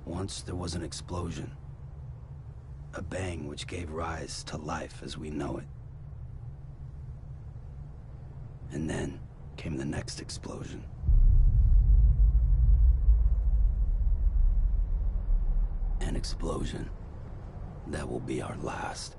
Once there was an explosion. A bang which gave rise to life as we know it. And then came the next explosion. An explosion that will be our last.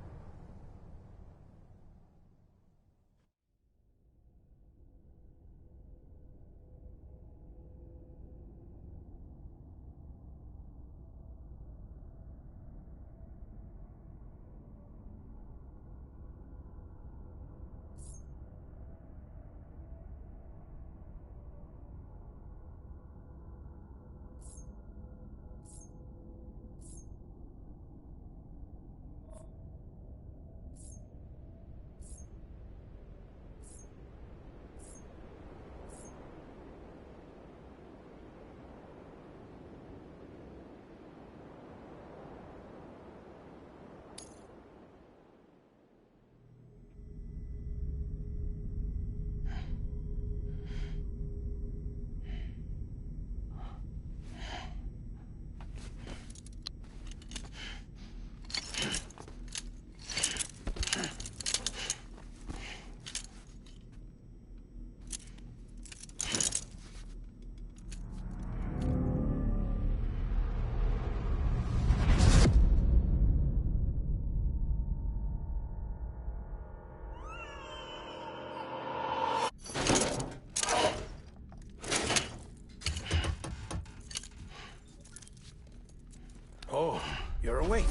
Oh, you're awake.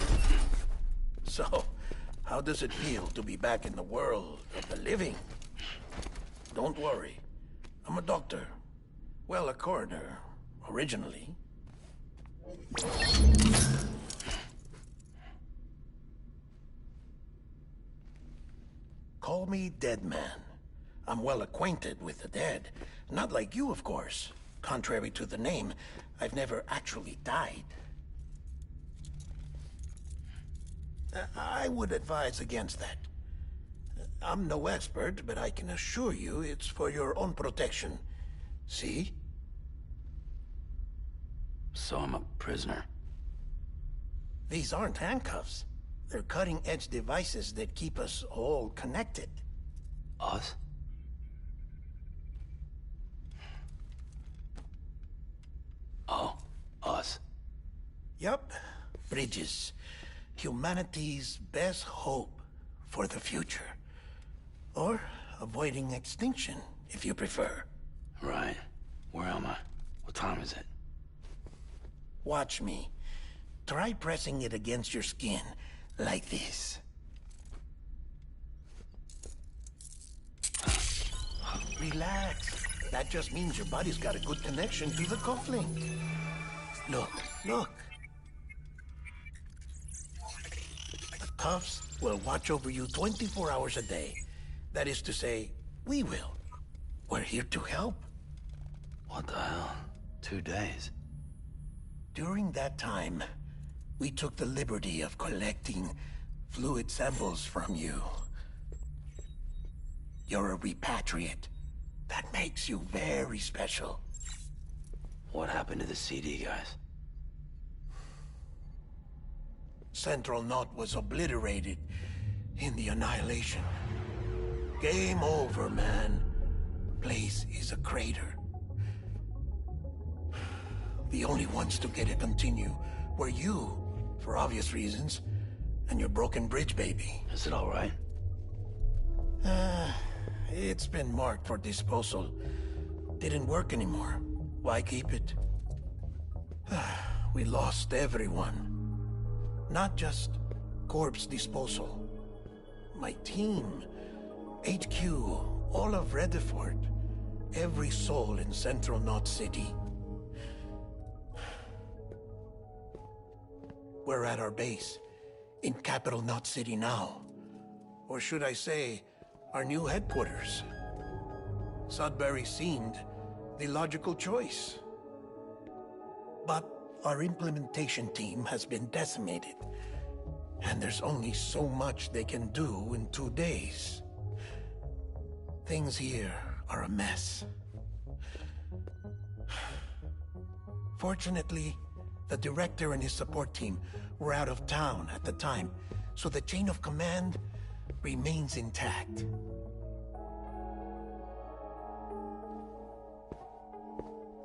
So, how does it feel to be back in the world of the living? Don't worry. I'm a doctor. Well, a coroner, originally. Call me Dead Man. I'm well acquainted with the dead. Not like you, of course. Contrary to the name, I've never actually died. I would advise against that. I'm no expert, but I can assure you it's for your own protection. See? So I'm a prisoner. These aren't handcuffs. They're cutting-edge devices that keep us all connected. Us? Oh, us. Yup. Bridges. Humanity's best hope for the future. Or avoiding extinction, if you prefer. Right. Where am I? What time is it? Watch me. Try pressing it against your skin, like this. Relax. That just means your body's got a good connection to the cufflink. Look, look. The cuffs will watch over you 24 hours a day. That is to say, we will. We're here to help. What the hell? 2 days? During that time, we took the liberty of collecting fluid samples from you. You're a repatriate. That makes you very special. What happened to the CD guys? Central Knot was obliterated in the annihilation. Game over, man. Place is a crater. The only ones to get to continue were you, for obvious reasons, and your broken bridge baby. Is it all right? It's been marked for disposal. Didn't work anymore. Why keep it? We lost everyone. Not just corpse disposal. My team, HQ, all of Redford, every soul in Central Knot City. We're at our base, in Capital Knot City now. Or should I say, our new headquarters. Sudbury seemed the logical choice. But our implementation team has been decimated. And there's only so much they can do in 2 days. Things here are a mess. Fortunately, the director and his support team were out of town at the time, so the chain of command remains intact.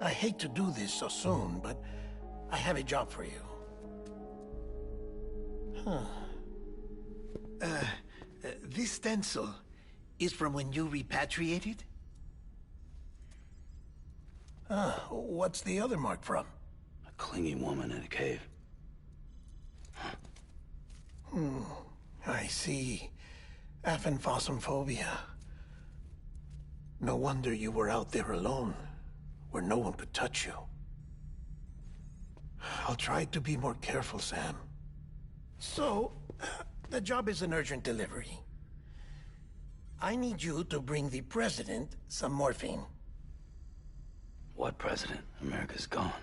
I hate to do this so soon, but I have a job for you. This stencil is from when you repatriated? What's the other mark from? A clingy woman in a cave. I see. Aphenphosmphobia. No wonder you were out there alone, where no one could touch you. I'll try to be more careful, Sam. So, the job is an urgent delivery. I need you to bring the president some morphine. What president? America's gone.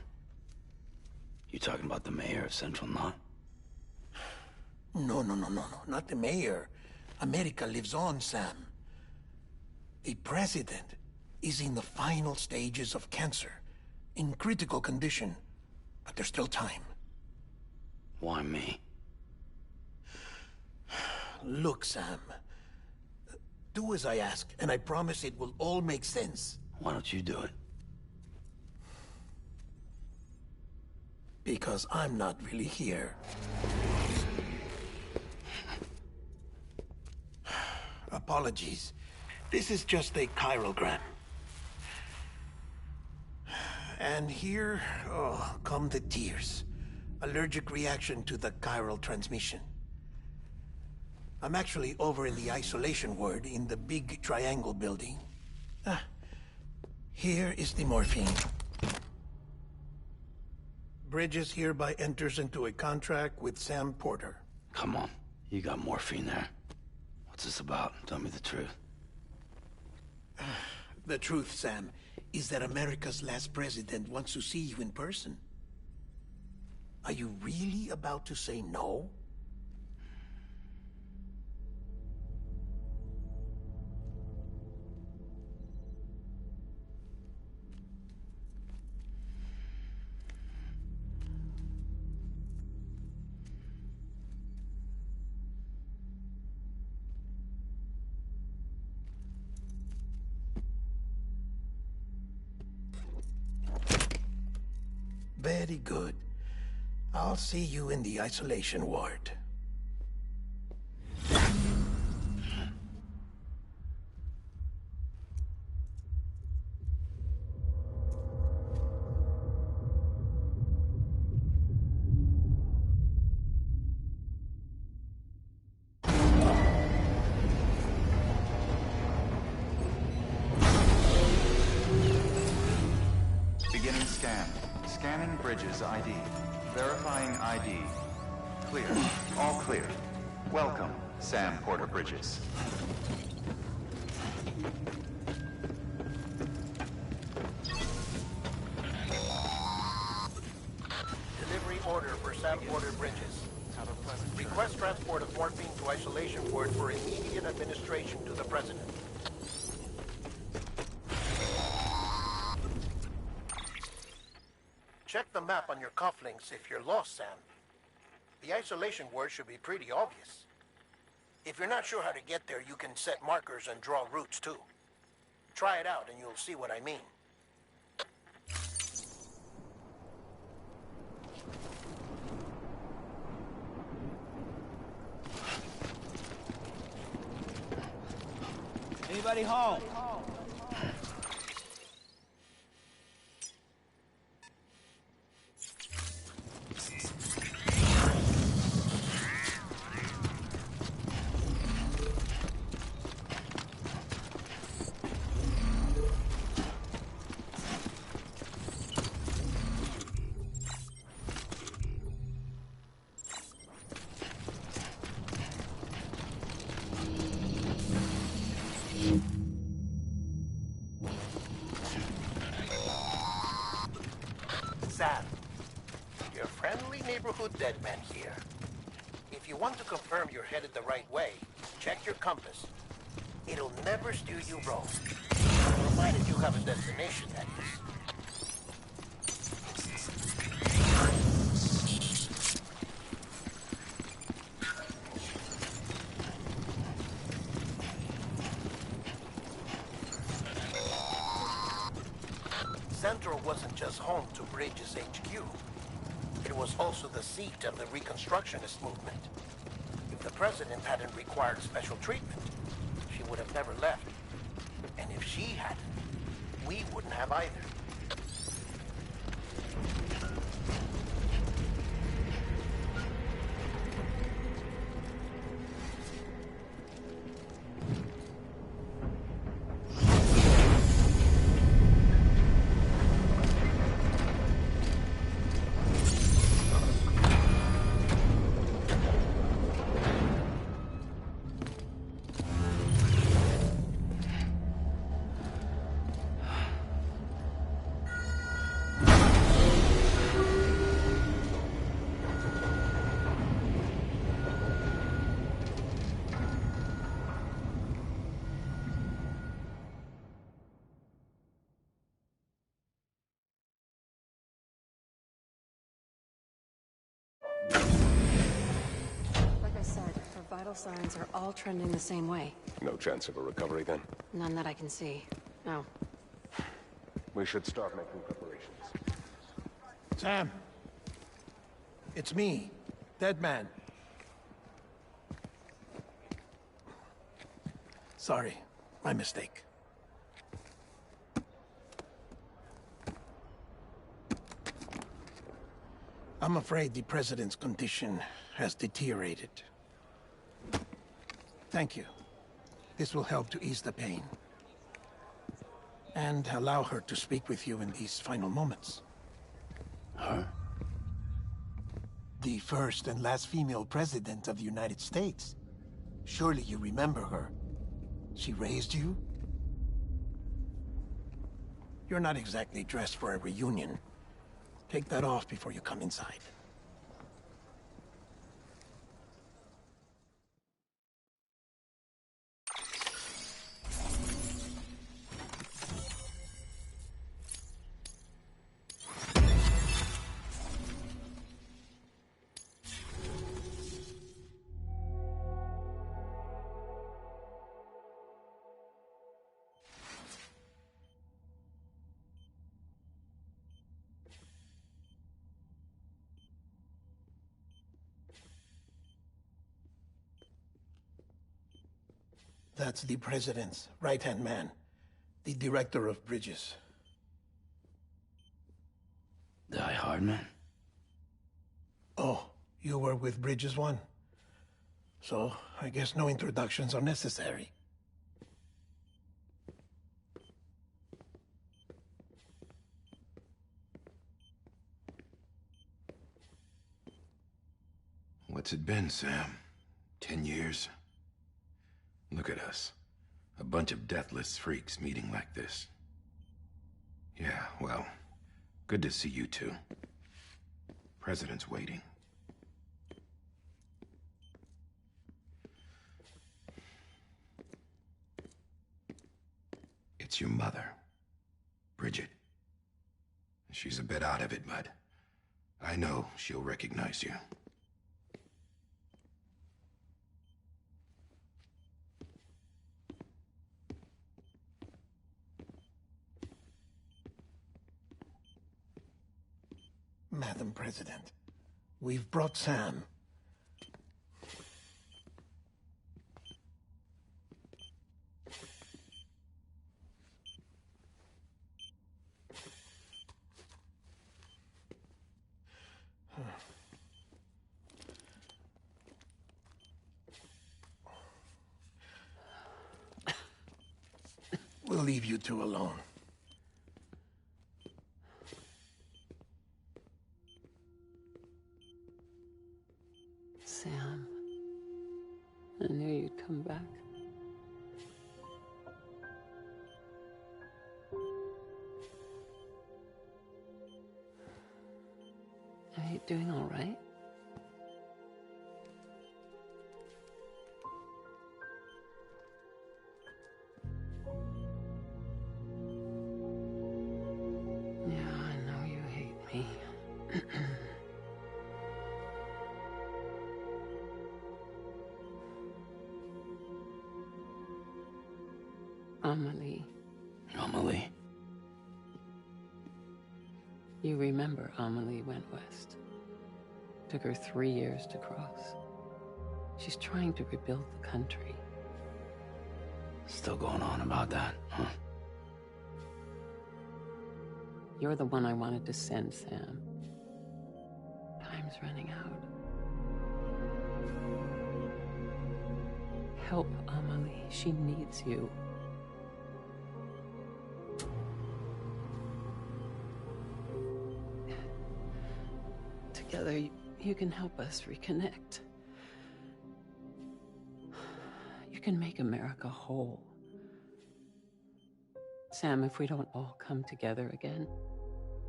You talking about the mayor of Central Knot? No, not the mayor. America lives on, Sam. The president is in the final stages of cancer, in critical condition, but there's still time. Why me? Look, Sam. Do as I ask, and I promise it will all make sense. Why don't you do it? Because I'm not really here. Apologies. This is just a chiralgram. And here, come the tears. Allergic reaction to the chiral transmission. I'm actually over in the isolation ward in the big triangle building. Here is the morphine. Bridges hereby enters into a contract with Sam Porter. Come on. You got morphine there. What's this about? Tell me the truth. The truth, Sam, is that America's last president wants to see you in person. Are you really about to say no? Very good. I'll see you in the isolation ward. Beginning scan. Scanning Bridges ID. Verifying ID. Clear. All clear. Welcome, Sam Porter Bridges. Delivery order for Sam Porter Bridges. Request transport of morphine to isolation ward for immediate administration to the president. Check the map on your cufflinks if you're lost, Sam. The isolation word should be pretty obvious. If you're not sure how to get there, you can set markers and draw routes too. Try it out and you'll see what I mean. Anybody home? Sam, your friendly neighborhood deadman here. If you want to confirm you're headed the right way, check your compass. It'll never steer you wrong. Provided you have a destination, that is. Central wasn't just home to Bridges HQ. It was also the seat of the Reconstructionist movement. If the president hadn't required special treatment, she would have never left. And if she hadn't, we wouldn't have either. Like I said, her vital signs are all trending the same way. No chance of a recovery then? None that I can see. No. We should start making preparations. Sam, it's me, Deadman. Sorry, my mistake. I'm afraid the president's condition has deteriorated. Thank you. This will help to ease the pain. And allow her to speak with you in these final moments. Her? The first and last female president of the United States. Surely you remember her. She raised you? You're not exactly dressed for a reunion. Take that off before you come inside. That's the president's right-hand man, the director of bridges. Die Hardman? Oh, you were with Bridges 1? So, I guess no introductions are necessary. What's it been, Sam? 10 years? Look at us. A bunch of deathless freaks meeting like this. Yeah, well, good to see you two. President's waiting. It's your mother, Bridget. She's a bit out of it, but I know she'll recognize you. Madam President, we've brought Sam. We'll leave you two alone. Sam, I knew you'd come back. you doing all right? Yeah, I know you hate me. Amelie. Amelie? You remember Amelie went west. Took her 3 years to cross. She's trying to rebuild the country. Still going on about that, huh? You're the one I wanted to send, Sam. Time's running out. Help Amelie. She needs you. Together, you can help us reconnect. You can make America whole. Sam, if we don't all come together again,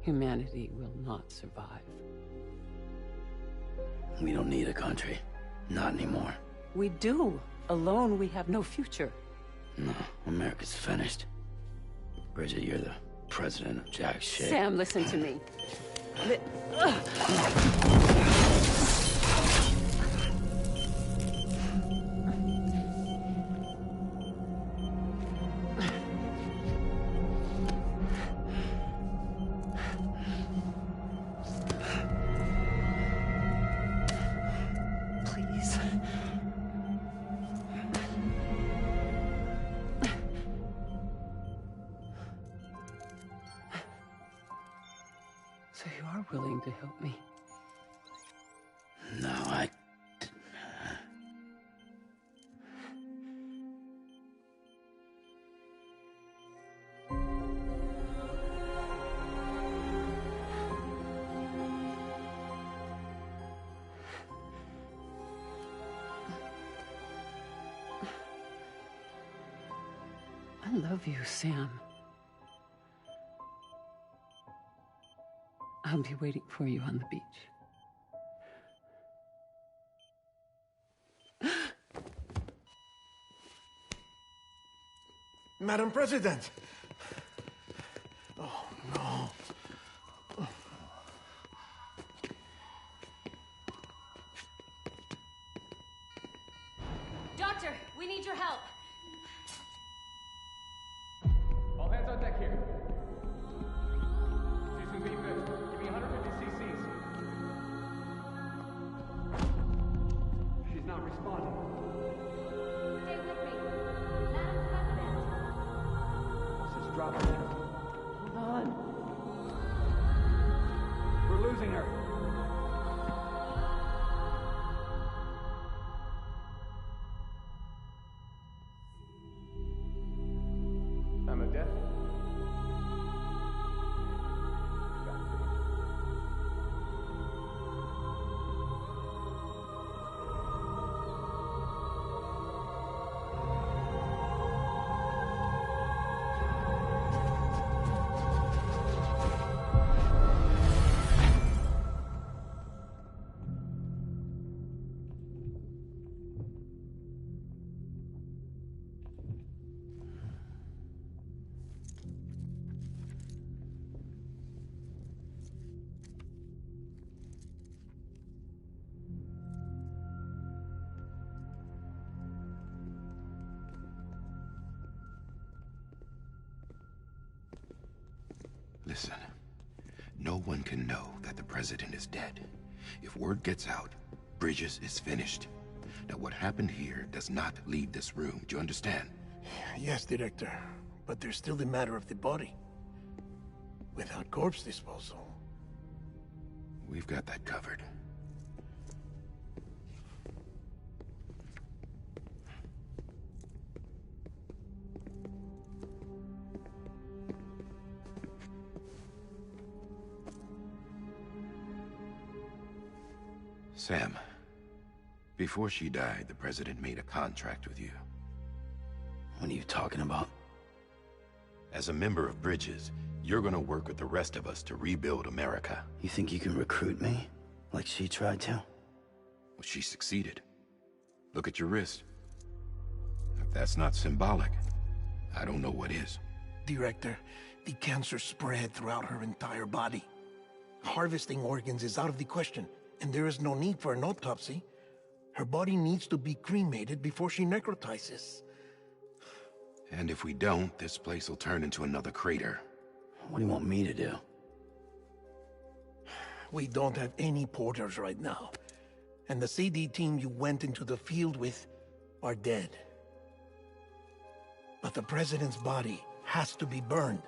humanity will not survive. We don't need a country. Not anymore. We do. Alone, we have no future. No, America's finished. Bridget, you're the president of jack shit. Sam, listen to me. Please. So you are willing to help me? No, I love you, Sam. I'll be waiting for you on the beach. Madam President! Oh, no. Doctor, we need your help. All hands on deck here. Season B good. Give me 150 cc's. She's not responding. Stay with me. Madam President. Pulse is dropping. Hold on. We're losing her. Time of death? Listen, no one can know that the president is dead. If word gets out, Bridges is finished. Now, what happened here does not leave this room. Do you understand? Yes, Director. But there's still the matter of the body. Without corpse disposal. We've got that covered. Sam, before she died, the president made a contract with you. What are you talking about? As a member of Bridges, you're gonna work with the rest of us to rebuild America. You think you can recruit me? Like she tried to? Well, she succeeded. Look at your wrist. If that's not symbolic, I don't know what is. Director, the cancer spread throughout her entire body. Harvesting organs is out of the question, and there is no need for an autopsy. Her body needs to be cremated before she necrotizes. And if we don't, this place will turn into another crater. What do you want me to do? We don't have any porters right now. And the CD team you went into the field with are dead. But the president's body has to be burned.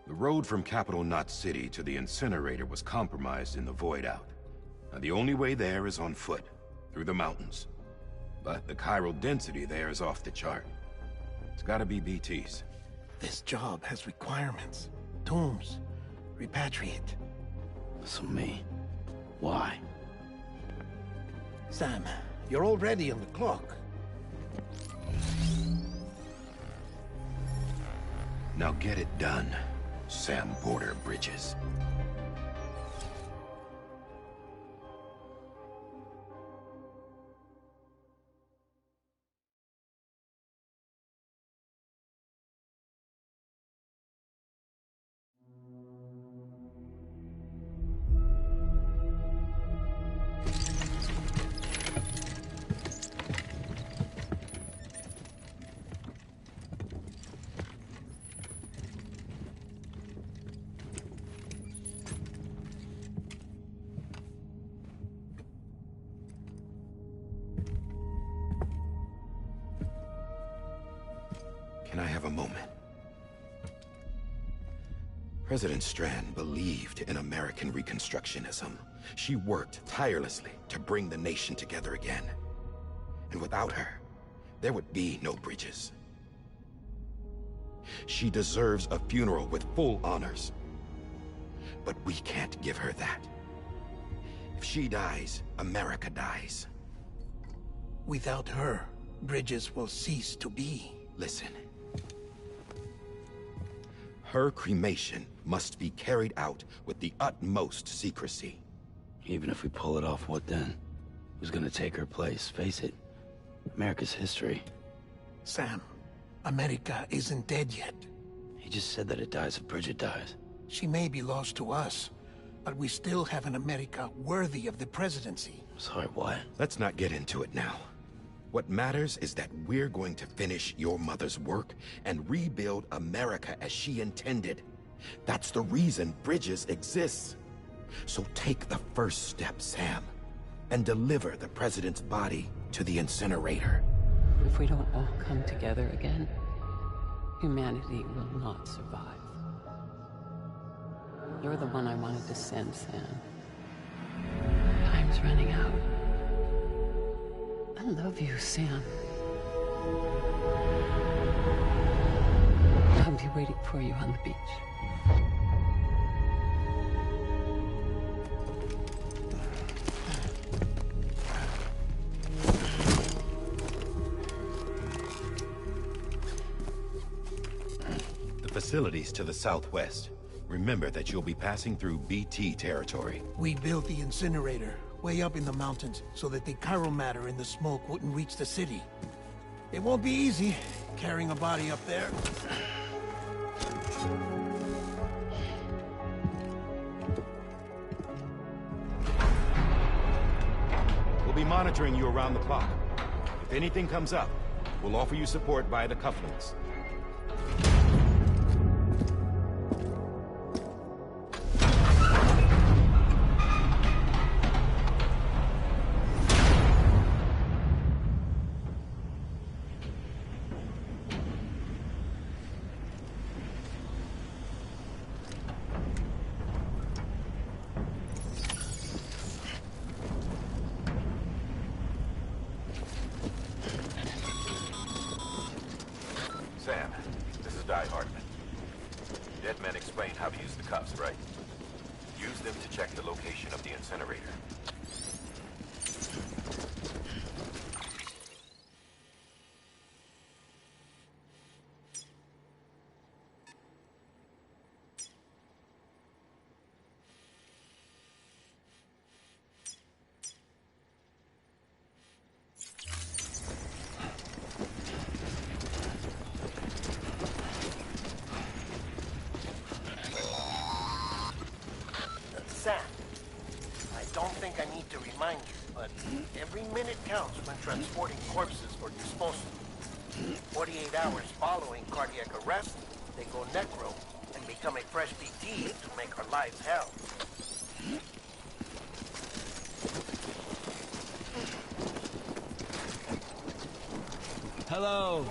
The road from Capital Knot City to the incinerator was compromised in the void out. Now, the only way there is on foot, through the mountains. But the chiral density there is off the chart. It's gotta be BT's. This job has requirements. Tombs. Repatriate. So me. Why? Sam, you're already on the clock. Now get it done, Sam Porter Bridges. Can I have a moment? President Strand believed in American Reconstructionism. She worked tirelessly to bring the nation together again. And without her, there would be no Bridges. She deserves a funeral with full honors. But we can't give her that. If she dies, America dies. Without her, Bridges will cease to be. Listen. Her cremation must be carried out with the utmost secrecy. Even if we pull it off, what then? Who's gonna take her place? Face it, America's history. Sam, America isn't dead yet. He just said that it dies if Bridget dies. She may be lost to us, but we still have an America worthy of the presidency. Sorry, what? Let's not get into it now. What matters is that we're going to finish your mother's work and rebuild America as she intended. That's the reason Bridges exists. So take the first step, Sam, and deliver the president's body to the incinerator. If we don't all come together again, humanity will not survive. You're the one I wanted to send, Sam. Time's running out. I love you, Sam. I'll be waiting for you on the beach. The facilities to the southwest. Remember that you'll be passing through BT territory. We built the incinerator way up in the mountains so that the chiral matter in the smoke wouldn't reach the city. It won't be easy carrying a body up there. We'll be monitoring you around the clock. If anything comes up, we'll offer you support via the cufflinks. Sam, this is Di Hartman. Dead men explain how to use the cuffs, right? Use them to check the location of the incinerator. Every minute counts when transporting corpses for disposal. 48 hours following cardiac arrest, they go necro and become a fresh PT to make our lives hell. Hello.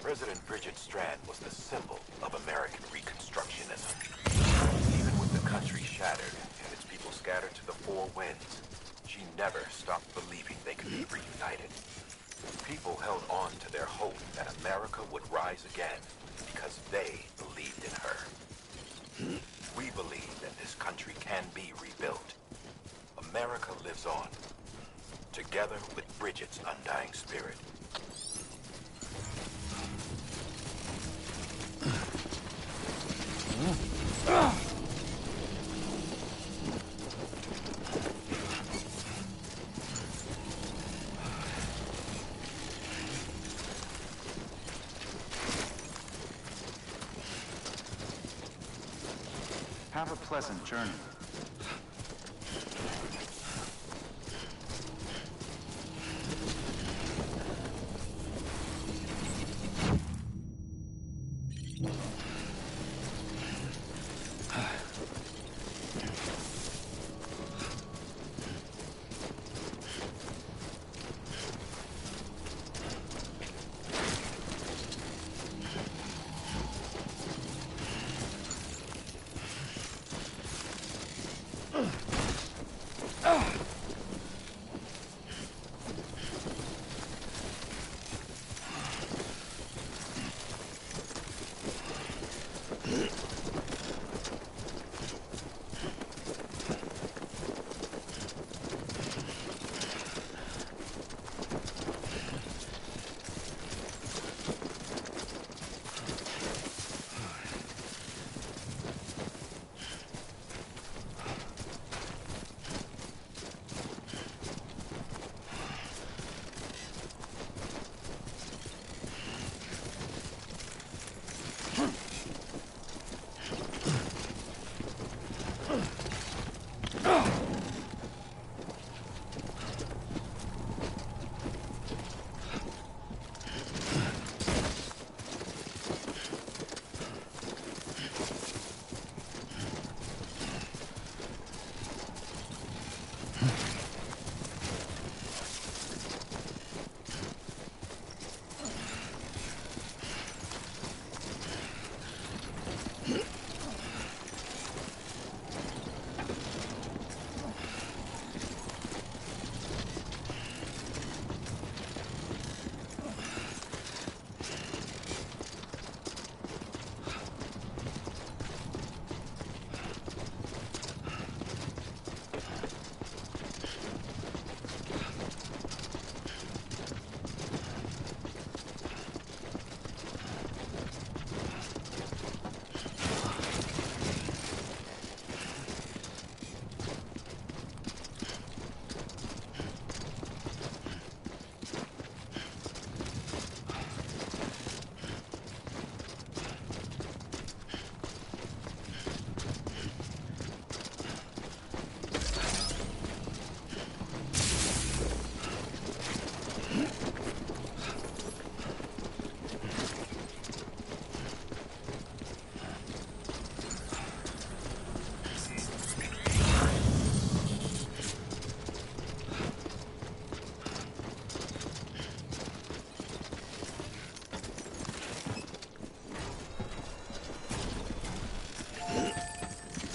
President Bridget Strand was the symbol of American Reconstructionism. Even with the country shattered and its people scattered to the four winds, she never stopped believing they could be reunited. People held on to their hope that America would rise again because they believed in her. We believe that this country can be rebuilt. America lives on, together with Bridget's undying spirit. Have a pleasant journey.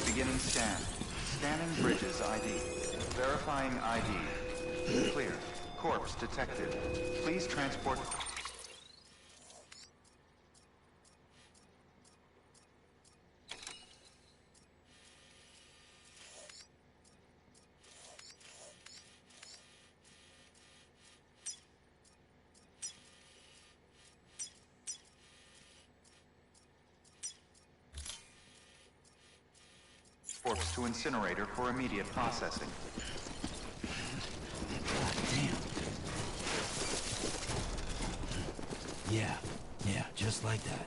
Beginning scan. Scanning Bridges ID. Verifying ID. Clear. Corpse detected. Please transport... Corpse to incinerator for immediate processing. Damn. Yeah, just like that.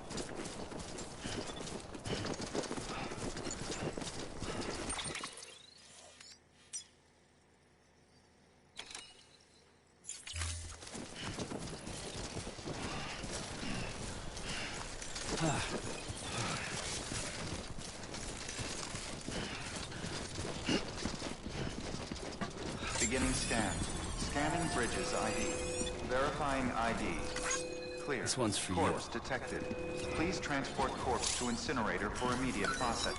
Beginning scan. Scanning bridges ID. Verifying ID. Clear. This one's for Corpse you. detected. Please transport corpse to incinerator for immediate process.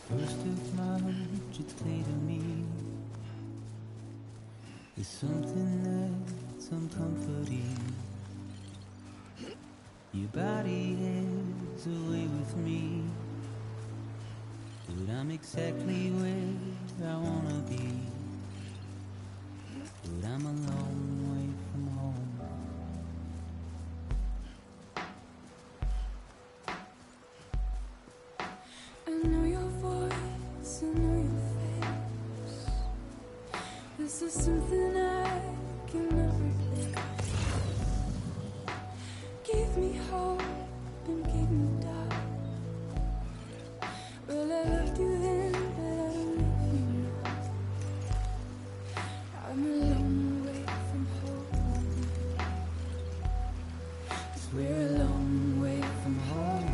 First of March, it's clear to me there's something that's uncomforting. Your body is away with me, but I'm exactly where I wanna be. But I'm a long way from home. I know your voice, I know your face. This is something I cannot replace. Give me hope and give me doubt. Well, I loved you then, but I don't love you now. I'm a long way from home. 'Cause we're a long way from home.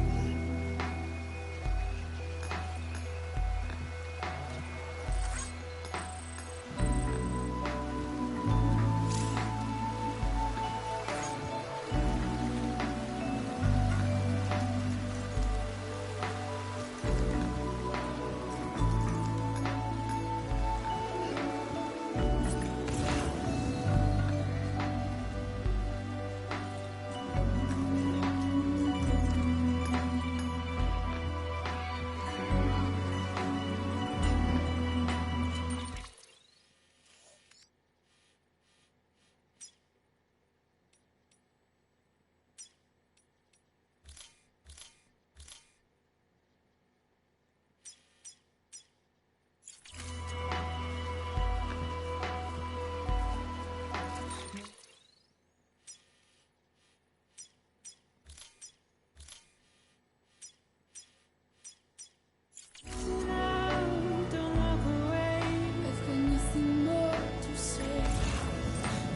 Don't walk away. I've got nothing more to say.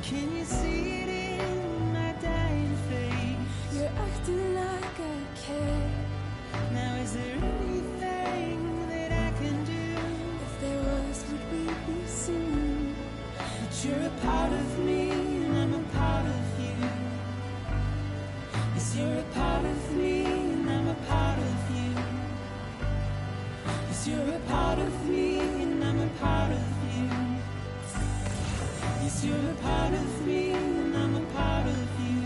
Can you see it in my dying face? You're acting like I care. Now is there anything that I can do? If there was, would we be singing? But you're a part of me and I'm a part of you. Yes, you're a part of me and I'm a part of you. Yes, you're a part of me and I'm a part of you. Yes, you're a part of me and I'm a part of you.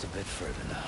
just a bit further now.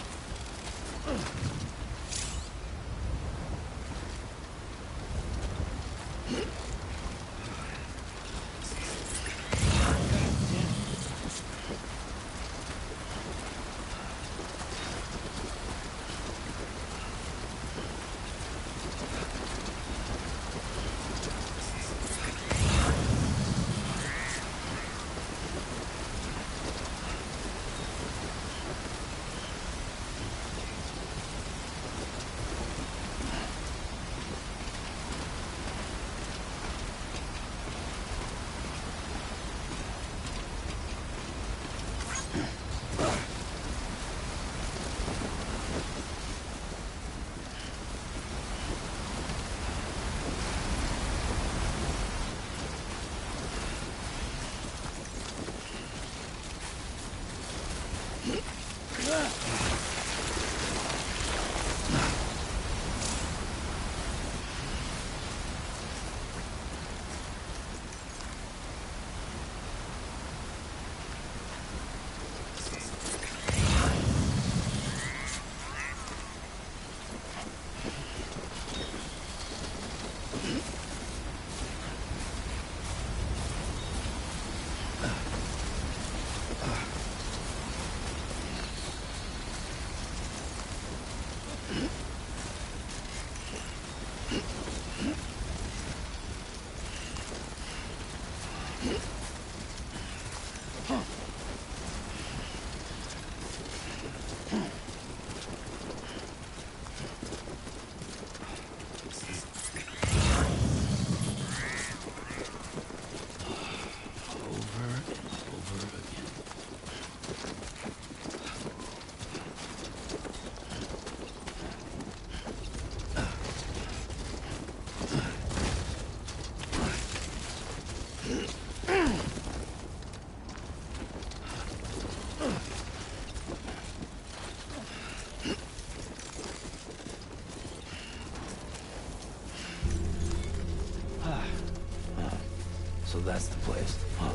So that's the place, huh?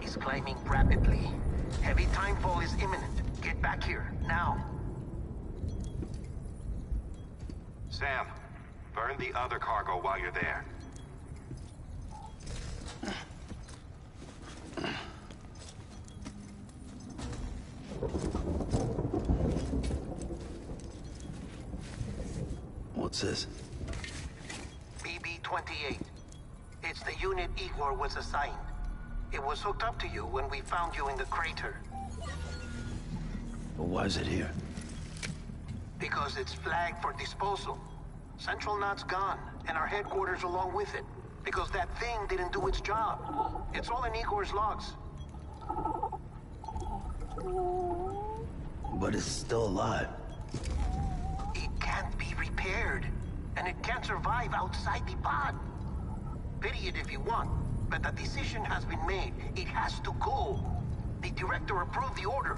Is climbing rapidly. Heavy timefall is imminent. Get back here, now. Sam, burn the other cargo while you're there. What's this? BB-28. It's the unit Igor was assigned. It was hooked up to you when we found you in the crater. But why is it here? Because it's flagged for disposal. Central Knot's gone, and our headquarters along with it. Because that thing didn't do its job. It's all in Igor's logs. But it's still alive. It can't be repaired, and it can't survive outside the pod. Pity it if you want, but the decision has been made. It has to go. The director approved the order.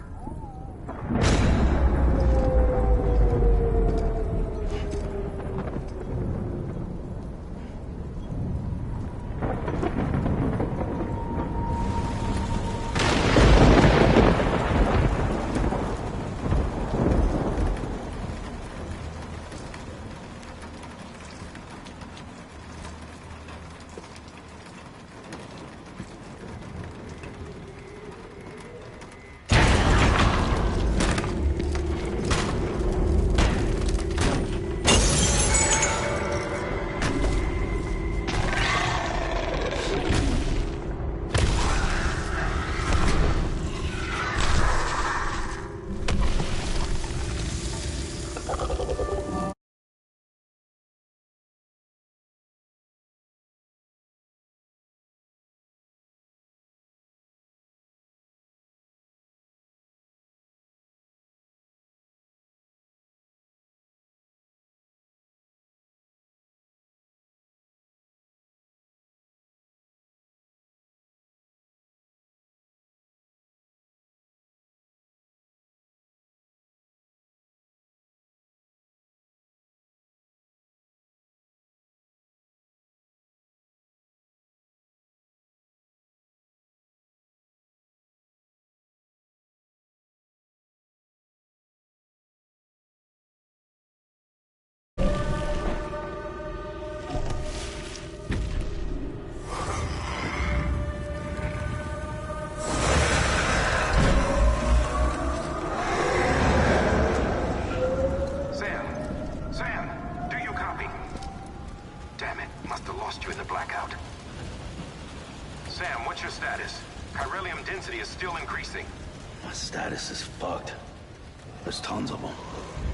My status is fucked. There's tons of them.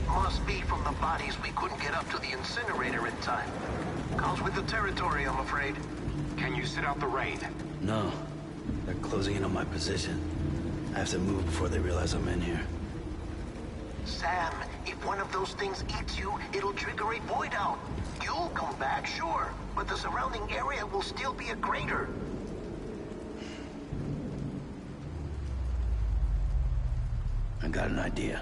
Must be from the bodies we couldn't get up to the incinerator in time. Comes with the territory, I'm afraid. Can you sit out the rain? No. They're closing in on my position. I have to move before they realize I'm in here. Sam, if one of those things eats you, it'll trigger a void out. You'll come back, sure, but the surrounding area will still be a crater. I got an idea.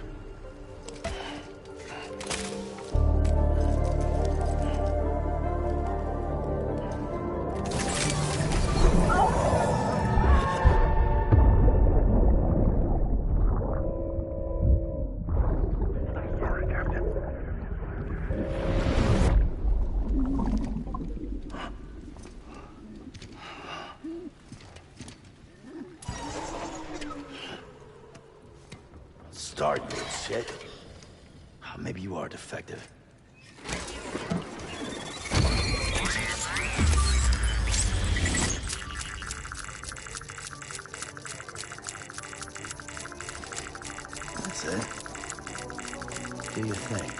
Sorry, Captain. Start, you shit. Maybe you are defective. That's it. Do your thing.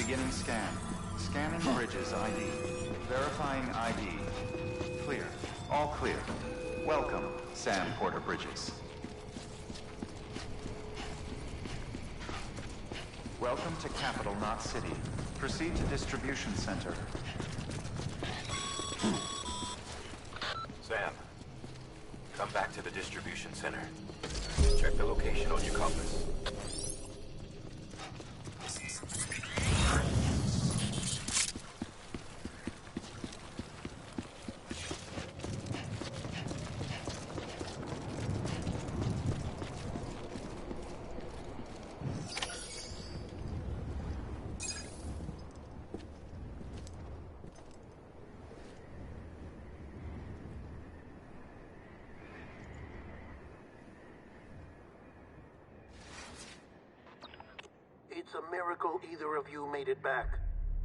Beginning scan. Scanning Bridges ID. Verifying ID. Clear. All clear. Welcome, Sam Porter Bridges. Welcome to Capital, not City. Proceed to Distribution Center. Sam, come back to the distribution center. Check the location on your compass. It's a miracle either of you made it back.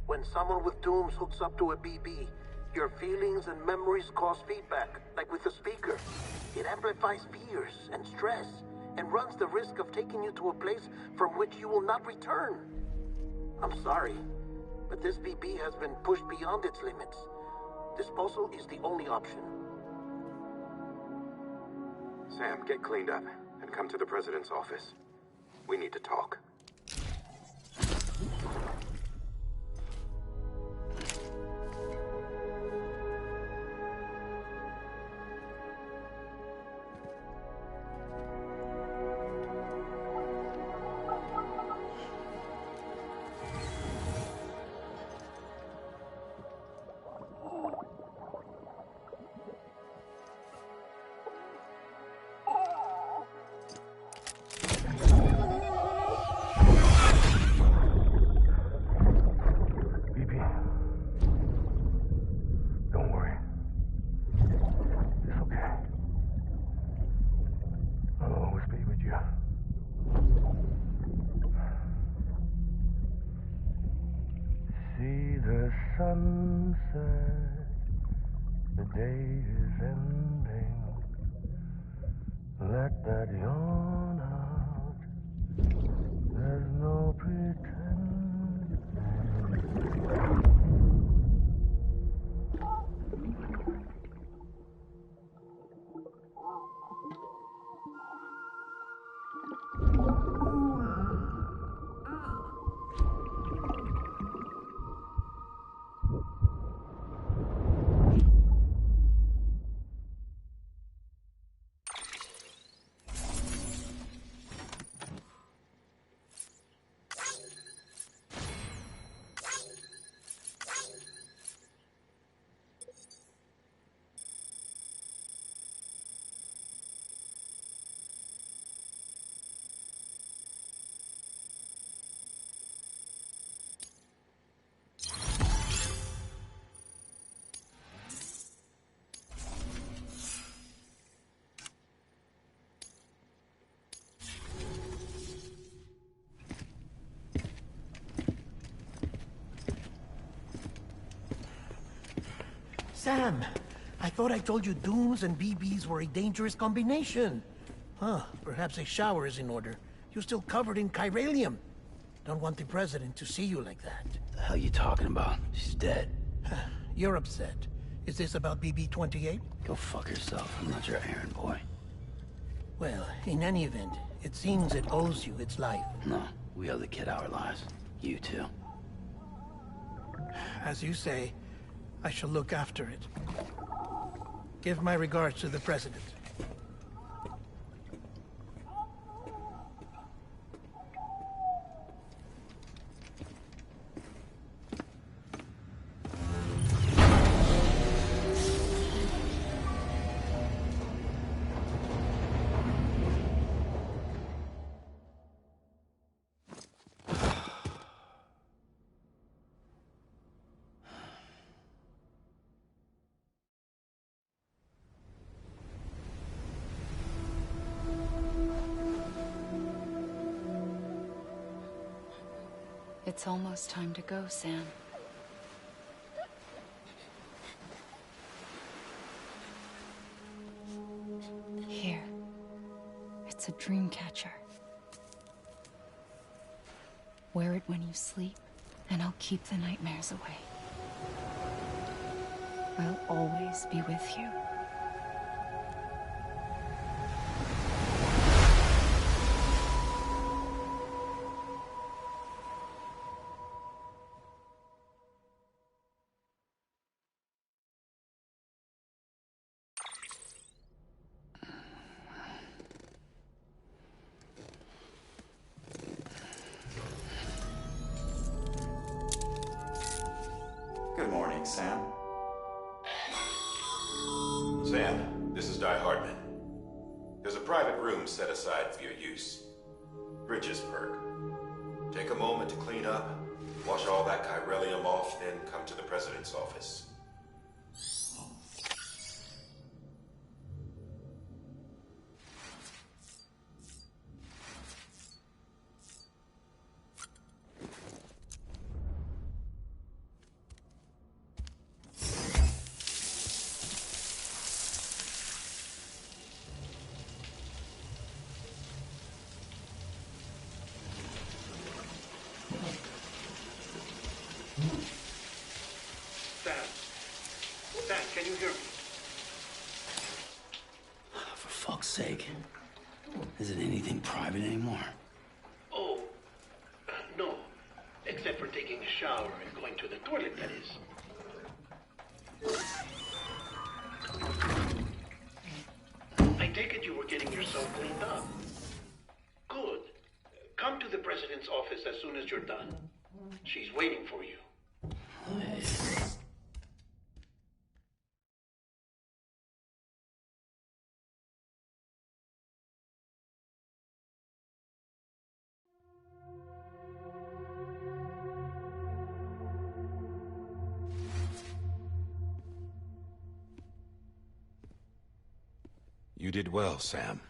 When someone with dooms hooks up to a BB, your feelings and memories cause feedback, like with the speaker. It amplifies fears and stress, and runs the risk of taking you to a place from which you will not return. I'm sorry, but this BB has been pushed beyond its limits. Disposal is the only option. Sam, get cleaned up and come to the president's office. We need to talk. Sunset, the day is ending. Let that yawn out. There's no pretending. Sam, I thought I told you dooms and BBs were a dangerous combination. Huh, perhaps a shower is in order. You're still covered in chiralium. Don't want the president to see you like that. The hell you talking about? She's dead. You're upset. Is this about BB-28? Go fuck yourself. I'm not your errand boy. Well, in any event, it seems it owes you its life. No, we owe the kid our lives. You too. As you say, I shall look after it. Give my regards to the president. It's almost time to go, Sam. Here. It's a dream catcher. Wear it when you sleep, and I'll keep the nightmares away. I'll always be with you. Good morning, Sam. Sam, this is Di Hartman. There's a private room set aside for your use. Bridges perk. Take a moment to clean up, wash all that chiralium off, then come to the president's office. Sam, can you hear me? For fuck's sake. Is it anything private anymore? Oh, no. Except for taking a shower and going to the toilet, that is. I take it you were getting yourself cleaned up. Good. Come to the president's office as soon as you're done. She's waiting for you. You did well, Sam.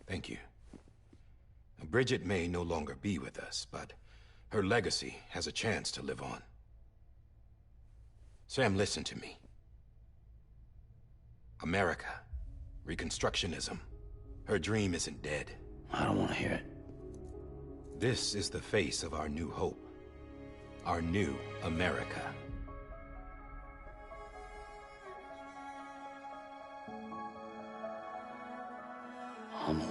Thank you. Bridget may no longer be with us, but her legacy has a chance to live on. Sam, listen to me. America, Reconstructionism, her dream isn't dead. I don't want to hear it. This is the face of our new hope. Our new America. Amelie.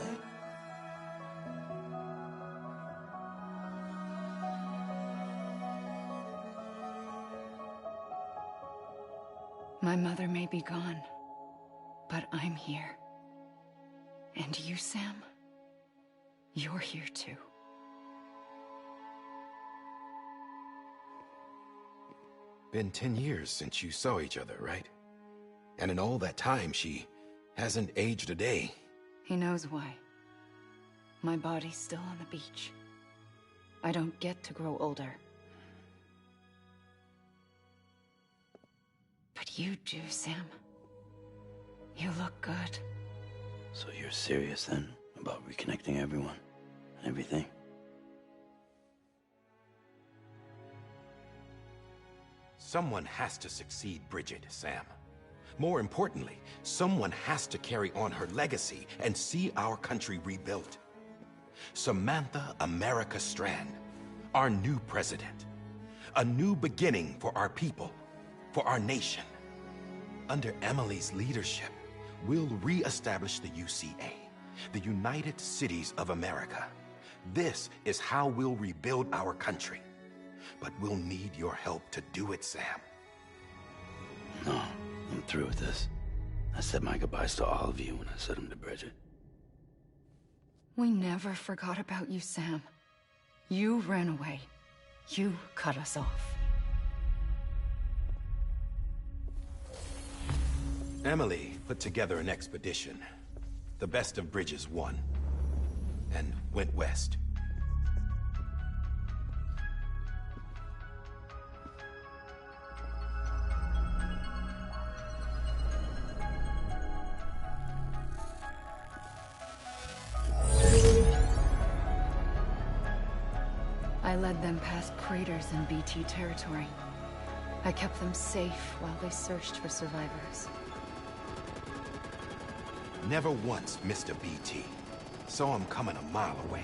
My mother may be gone, but I'm here. And you, Sam, you're here too. Been 10 years since you saw each other, right? And in all that time, she hasn't aged a day. He knows why. My body's still on the beach. I don't get to grow older. But you do, Sam. You look good. So you're serious then about reconnecting everyone and everything? Someone has to succeed Bridget, Sam. More importantly, someone has to carry on her legacy and see our country rebuilt. Samantha America Strand, our new president. A new beginning for our people, for our nation. Under Emily's leadership, we'll re-establish the UCA, the United Cities of America. This is how we'll rebuild our country. But we'll need your help to do it, Sam. No, I'm through with this. I said my goodbyes to all of you when I said them to Bridget. We never forgot about you, Sam. You ran away. You cut us off. Emily put together an expedition. The best of Bridges won. And went west. I led them past craters in BT territory. I kept them safe while they searched for survivors. Never once missed a BT. Saw him coming a mile away.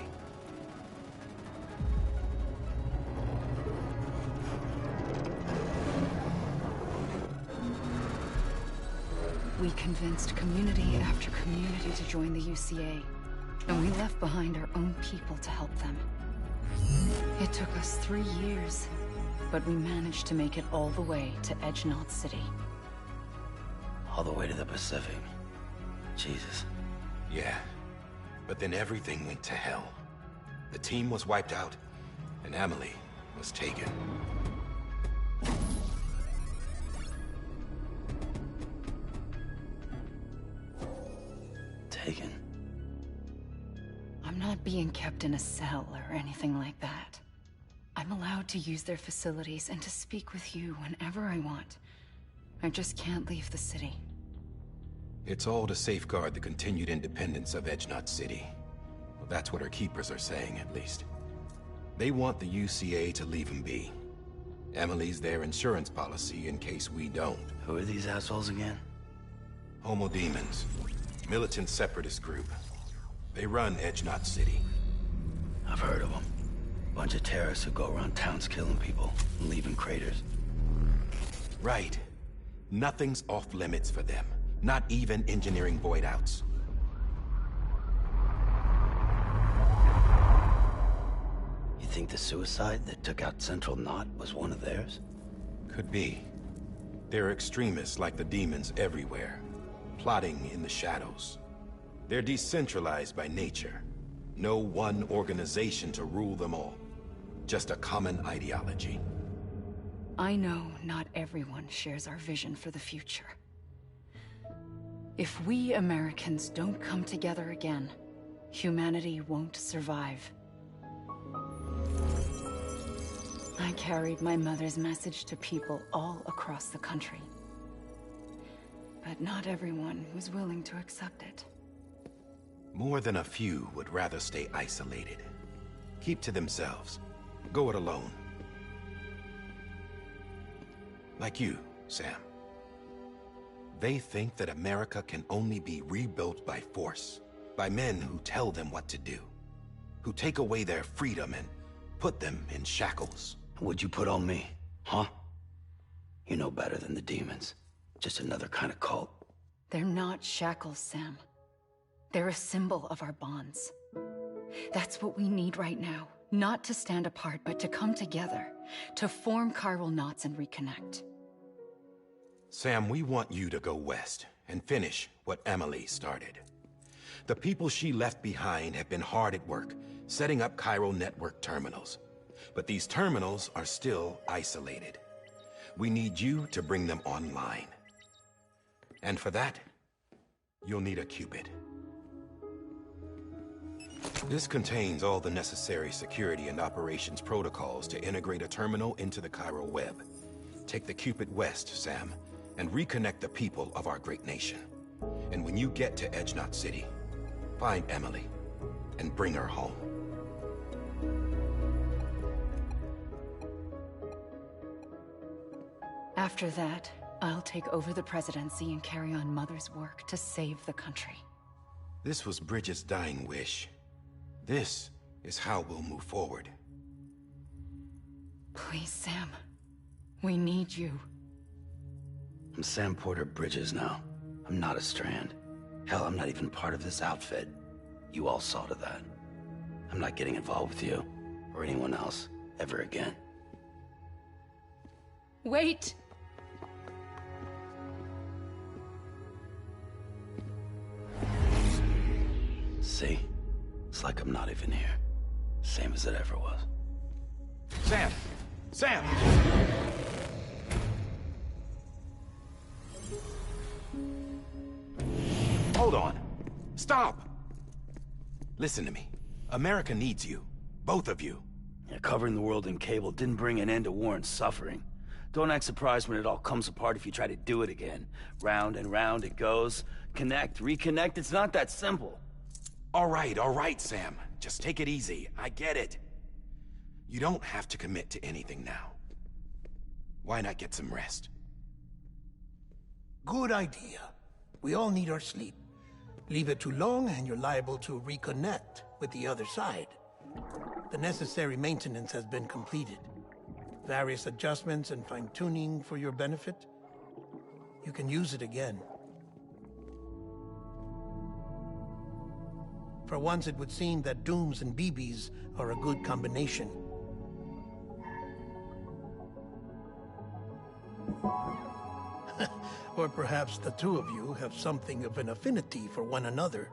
We convinced community after community to join the UCA, and we left behind our own people to help them. It took us 3 years, but we managed to make it all the way to Edgenot City. All the way to the Pacific. Jesus. Yeah. But then everything went to hell. The team was wiped out, and Emily was taken. Taken? I'm not being kept in a cell or anything like that. I'm allowed to use their facilities and to speak with you whenever I want. I just can't leave the city. It's all to safeguard the continued independence of Edgenot City. Well, that's what our keepers are saying, at least. They want the UCA to leave him be. Emily's their insurance policy in case we don't. Who are these assholes again? Homo Demons. Militant separatist group. They run Edgenot City. I've heard of them. Bunch of terrorists who go around towns killing people and leaving craters. Right. Nothing's off limits for them. Not even engineering void outs. You think the suicide that took out Central Knot was one of theirs? Could be. There are extremists like the demons everywhere, plotting in the shadows. They're decentralized by nature. No one organization to rule them all. Just a common ideology. I know not everyone shares our vision for the future. If we Americans don't come together again, humanity won't survive. I carried my mother's message to people all across the country. But not everyone was willing to accept it. More than a few would rather stay isolated. Keep to themselves. Go it alone. Like you, Sam. They think that America can only be rebuilt by force, by men who tell them what to do, who take away their freedom and put them in shackles. What'd you put on me, huh? You know better than the demons. Just another kind of cult. They're not shackles, Sam. They're a symbol of our bonds. That's what we need right now. Not to stand apart, but to come together, to form chiral knots and reconnect. Sam, we want you to go west and finish what Emily started. The people she left behind have been hard at work, setting up chiral network terminals. But these terminals are still isolated. We need you to bring them online. And for that, you'll need a Cupid. This contains all the necessary security and operations protocols to integrate a terminal into the chiral web. Take the Cupid west, Sam, and reconnect the people of our great nation. And when you get to Edgenot City, find Emily and bring her home. After that, I'll take over the presidency and carry on Mother's work to save the country. This was Bridges' dying wish. This is how we'll move forward. Please, Sam. We need you. I'm Sam Porter Bridges now. I'm not a Strand. Hell, I'm not even part of this outfit. You all saw to that. I'm not getting involved with you, or anyone else, ever again. Wait! See? It's like I'm not even here. Same as it ever was. Sam! Sam! Hold on. Stop! Listen to me. America needs you. Both of you. Yeah, covering the world in cable didn't bring an end to war and suffering. Don't act surprised when it all comes apart if you try to do it again. Round and round it goes. Connect, reconnect, it's not that simple. All right, Sam. Just take it easy. I get it. You don't have to commit to anything now. Why not get some rest? Good idea. We all need our sleep. Leave it too long and you're liable to reconnect with the other side. The necessary maintenance has been completed. Various adjustments and fine-tuning for your benefit. You can use it again. For once, it would seem that Dooms and BBs are a good combination. Or perhaps the two of you have something of an affinity for one another.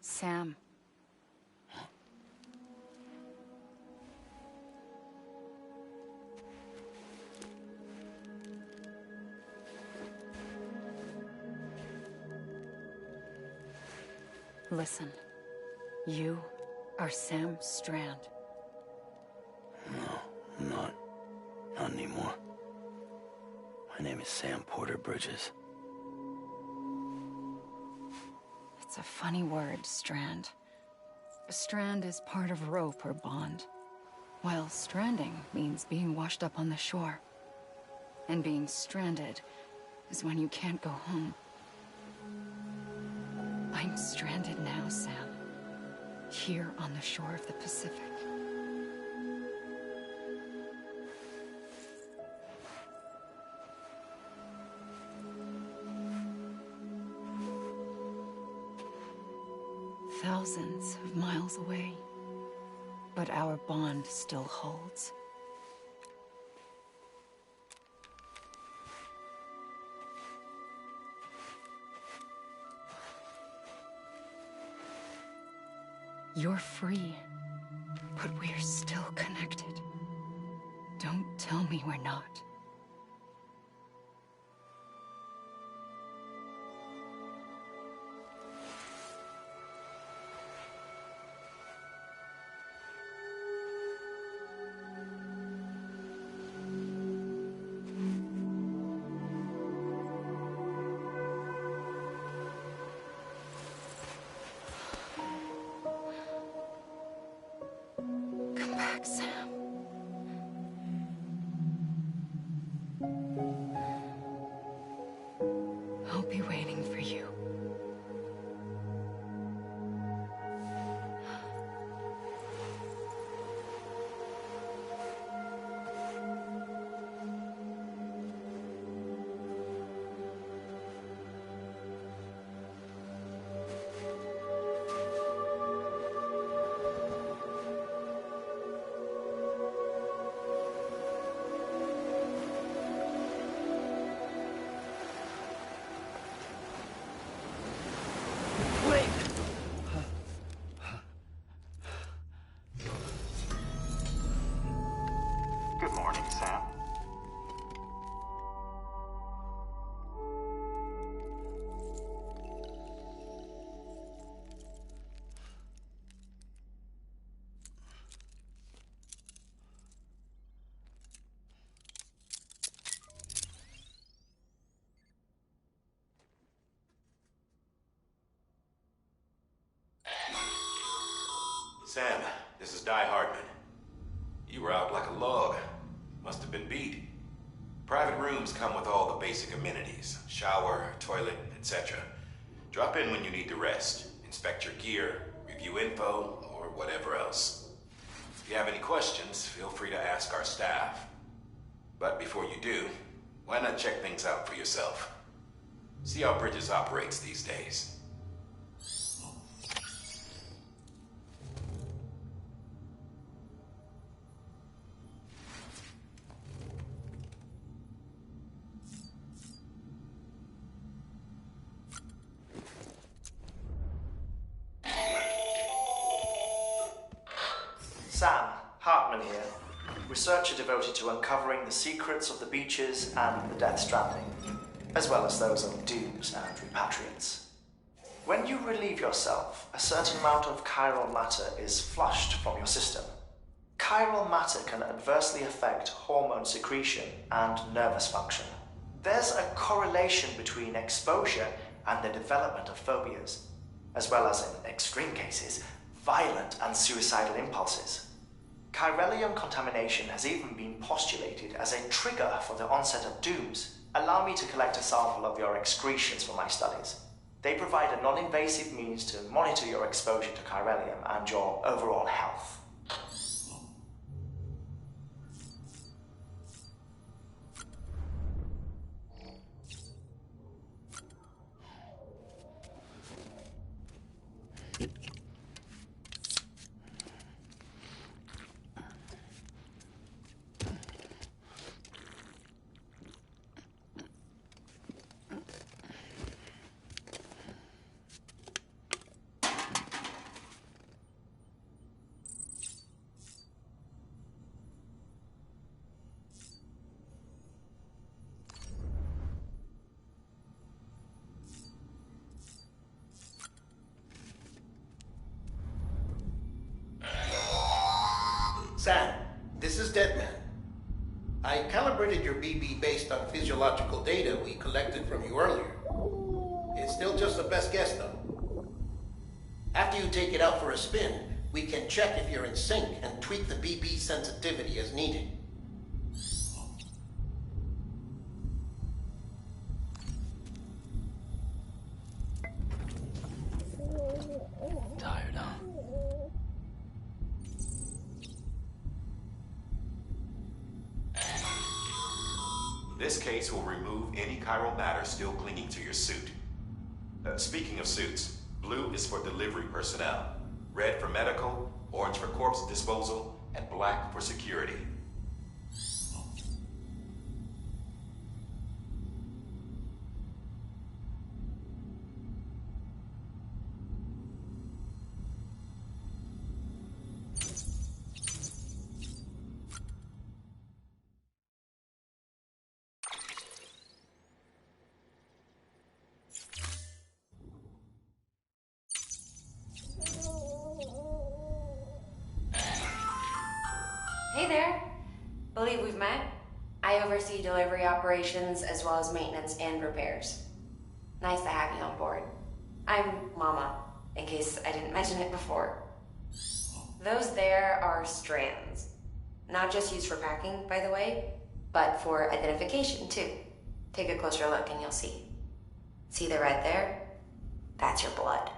Sam. Listen. You are Sam Strand. No, I'm not. Not anymore. My name is Sam Porter Bridges. It's a funny word, Strand. A strand is part of rope or bond, while stranding means being washed up on the shore. And being stranded is when you can't go home. I'm stranded now, Sam. Here on the shore of the Pacific. Thousands of miles away, but our bond still holds. You're free, but we're still connected. Don't tell me we're not. Sam. I'll be waiting for you. Sam, this is Di Hardman. You were out like a log. Must have been beat. Private rooms come with all the basic amenities. Shower, toilet, etc. Drop in when you need to rest. Inspect your gear, review info, or whatever else. If you have any questions, feel free to ask our staff. But before you do, why not check things out for yourself? See how Bridges operates these days. Sam, Hartman here, researcher devoted to uncovering the secrets of the beaches and the Death Stranding, as well as those of dooms and repatriates. When you relieve yourself, a certain amount of chiral matter is flushed from your system. Chiral matter can adversely affect hormone secretion and nervous function. There's a correlation between exposure and the development of phobias, as well as, in extreme cases, violent and suicidal impulses. Chiralium contamination has even been postulated as a trigger for the onset of dooms. Allow me to collect a sample of your excretions for my studies. They provide a non-invasive means to monitor your exposure to chiralium and your overall health. Sam, this is Deadman. I calibrated your BB based on physiological data we collected from you earlier. It's still just a best guess, though. After you take it out for a spin, we can check if you're in sync and tweak the BB sensitivity as needed. Tired, huh? This case will remove any chiral matter still clinging to your suit. Speaking of suits, blue is for delivery personnel, red for medical, orange for corpse disposal, and black for security. Hey there. Believe we've met. I oversee delivery operations as well as maintenance and repairs. Nice to have you on board. I'm Mama, in case I didn't mention it before. Those there are strands. Not just used for packing, by the way, but for identification too. Take a closer look and you'll see. See the red there? That's your blood.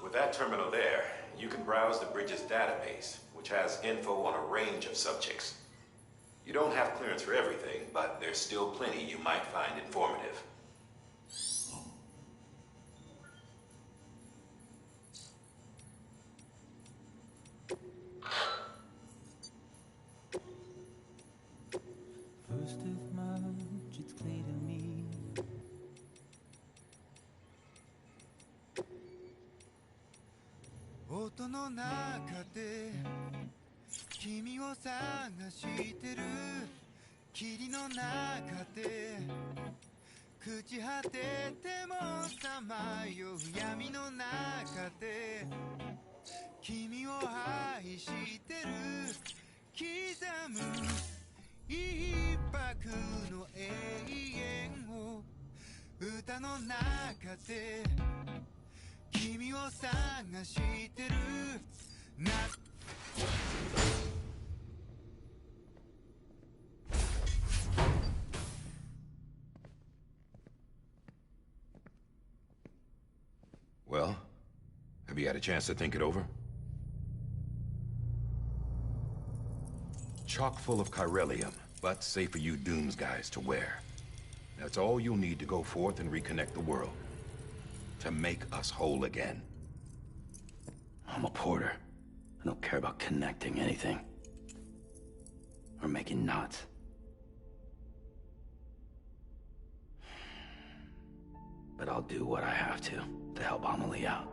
With that terminal there, you can browse the Bridges database, which has info on a range of subjects. You don't have clearance for everything, but there's still plenty you might find informative. First of March, it's clear to me. Autoの中で君を探してる霧の中で朽ち果ててもさまよう闇の中で君を愛してる刻む一拍の永遠を歌の中で君を探してるなWell, have you had a chance to think it over? Chock full of chiralium, but safe for you Dooms guys to wear. That's all you'll need to go forth and reconnect the world. To make us whole again. I'm a porter. I don't care about connecting anything. Or making knots. But I'll do what I have to help Amelie out.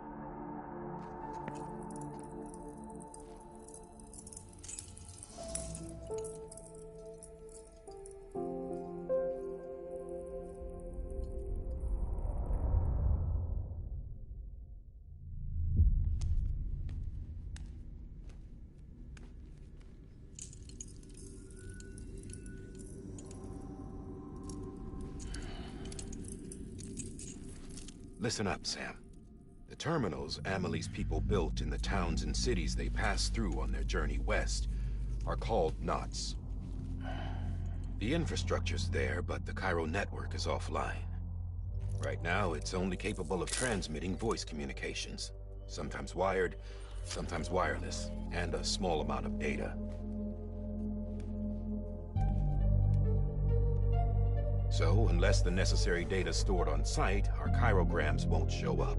Listen up, Sam. The terminals Amelie's people built in the towns and cities they passed through on their journey west are called knots. The infrastructure's there, but the Cairo network is offline. Right now, it's only capable of transmitting voice communications. Sometimes wired, sometimes wireless, and a small amount of data. So, unless the necessary data's stored on site, our chirograms won't show up.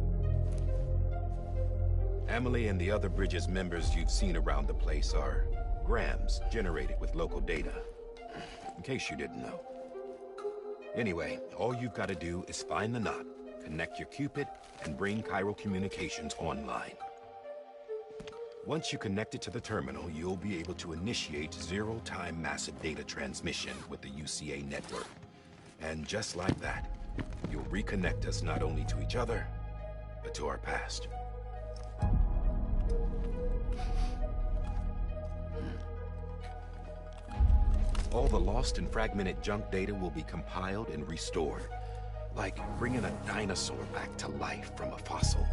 Amelie and the other Bridges members you've seen around the place are grams generated with local data. In case you didn't know. Anyway, all you've got to do is find the knot, connect your Cupid, and bring Cairo communications online. Once you connect it to the terminal, you'll be able to initiate zero-time massive data transmission with the UCA network. And just like that, you'll reconnect us not only to each other, but to our past. All the lost and fragmented junk data will be compiled and restored, like bringing a dinosaur back to life from a fossil.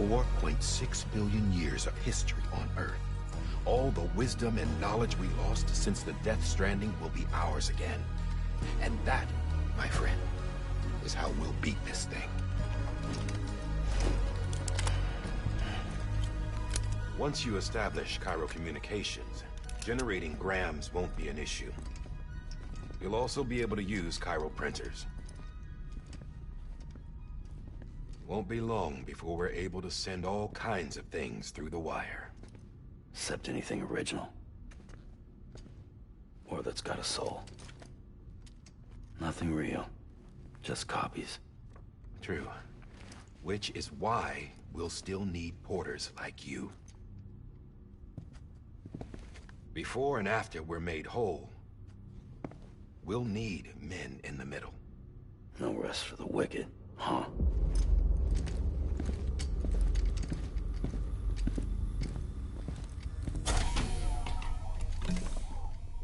$4.6 billion years of history on Earth. All the wisdom and knowledge we lost since the Death Stranding will be ours again. And that, my friend, is how we'll beat this thing. Once you establish Cairo communications, generating grams won't be an issue. You'll also be able to use Cairo printers. Won't be long before we're able to send all kinds of things through the wire. Except anything original. Or that's got a soul. Nothing real. Just copies. True. Which is why we'll still need porters like you. Before and after we're made whole, we'll need men in the middle. No rest for the wicked, huh?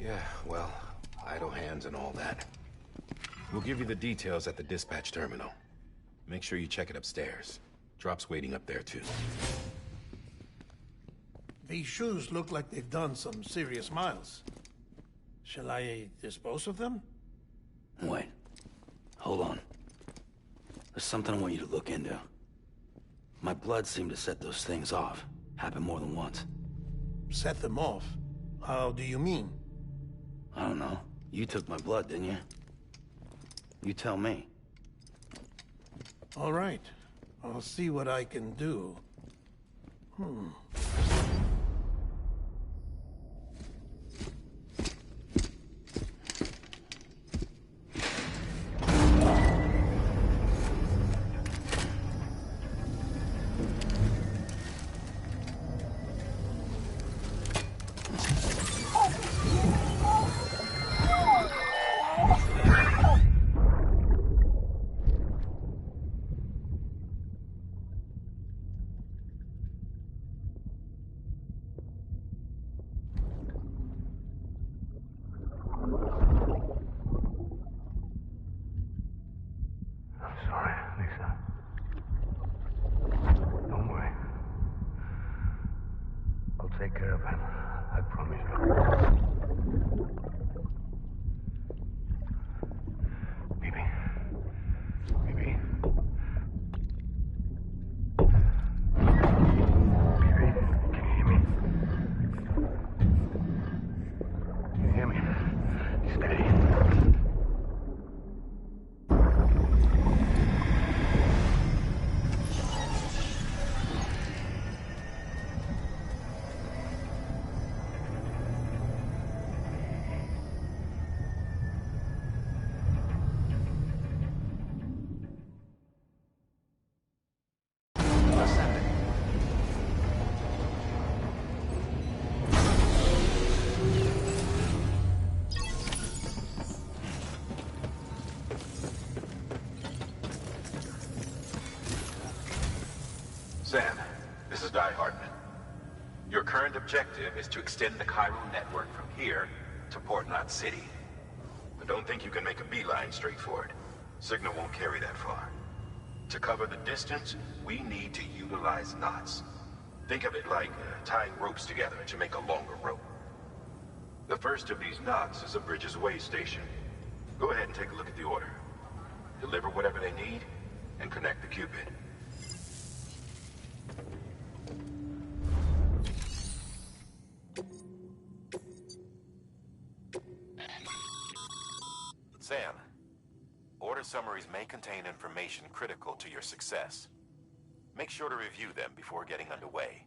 Yeah, well, idle hands and all that. We'll give you the details at the dispatch terminal. Make sure you check it upstairs. Drop's waiting up there, too. These shoes look like they've done some serious miles. Shall I dispose of them? Wait. Hold on. There's something I want you to look into. My blood seemed to set those things off. Happened more than once. Set them off? How do you mean? I don't know. You took my blood, didn't you? You tell me. All right. I'll see what I can do. I'm sorry, Lisa. Don't worry. I'll take care of him. I promise you. Baby. Baby. Baby, can you hear me? Can you hear me? Steady. Sam, this is Di Hartman. Your current objective is to extend the Cairo network from here to Port Knot City. But don't think you can make a beeline straight for it. Signal won't carry that far. To cover the distance, we need to utilize knots. Think of it like tying ropes together to make a longer rope. The first of these knots is a Bridges way station. Go ahead and take a look at the order. Deliver whatever they need, and connect the Cupid. Sam, order summaries may contain information critical to your success. Make sure to review them before getting underway.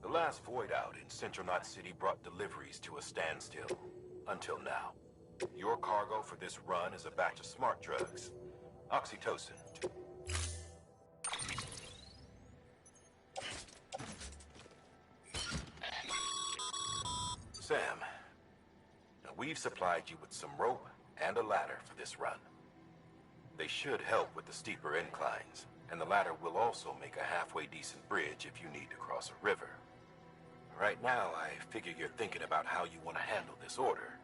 The last void out in Central Knot City brought deliveries to a standstill. Until now. Your cargo for this run is a batch of smart drugs. Oxytocin. Sam, we've supplied you with some rope and a ladder for this run. They should help with the steeper inclines, and the ladder will also make a halfway decent bridge if you need to cross a river. Right now, I figure you're thinking about how you want to handle this order.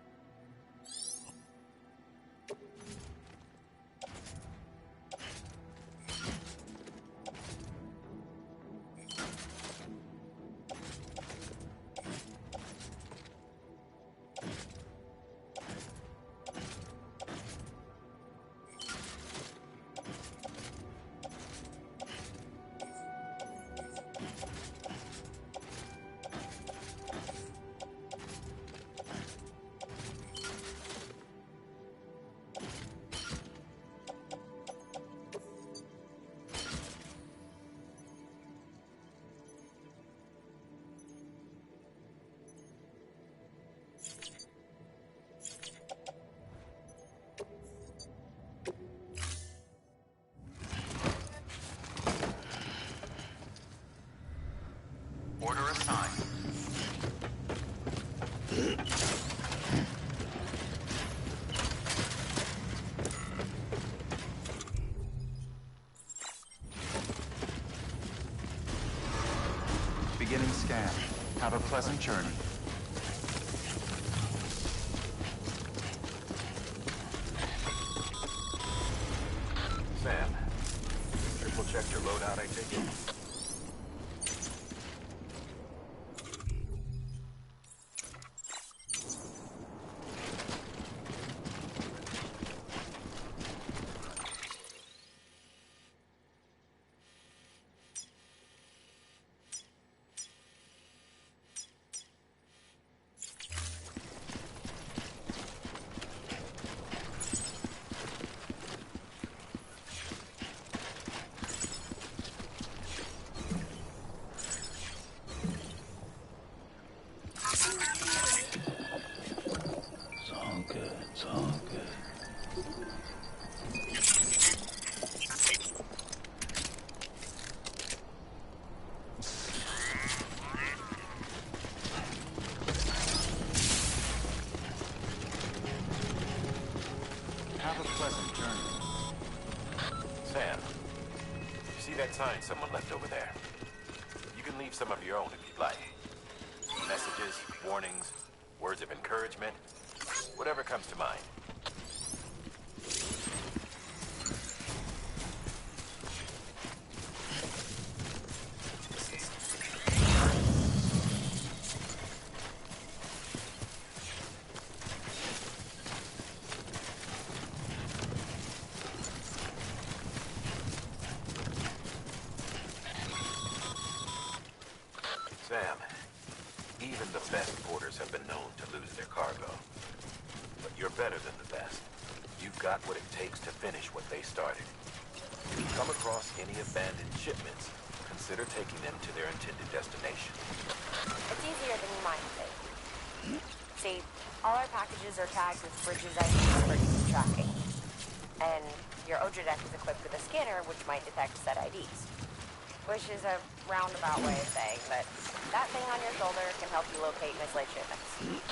Have a pleasant journey. Sam, triple checked your loadout, I take it? Have a pleasant journey. Sam, you see that sign someone left over there? You can leave some of your own if you'd like. Messages, warnings, words of encouragement, whatever comes to mind. Sam, even the best porters have been known to lose their cargo. But you're better than the best. You've got what it takes to finish what they started. If you come across any abandoned shipments, consider taking them to their intended destination. It's easier than you might think. See, all our packages are tagged with Bridges IDs for easy tracking. And your Odra deck is equipped with a scanner which might detect said IDs. Which is a roundabout way of saying that that thing on your shoulder can help you locate mislaid shipments.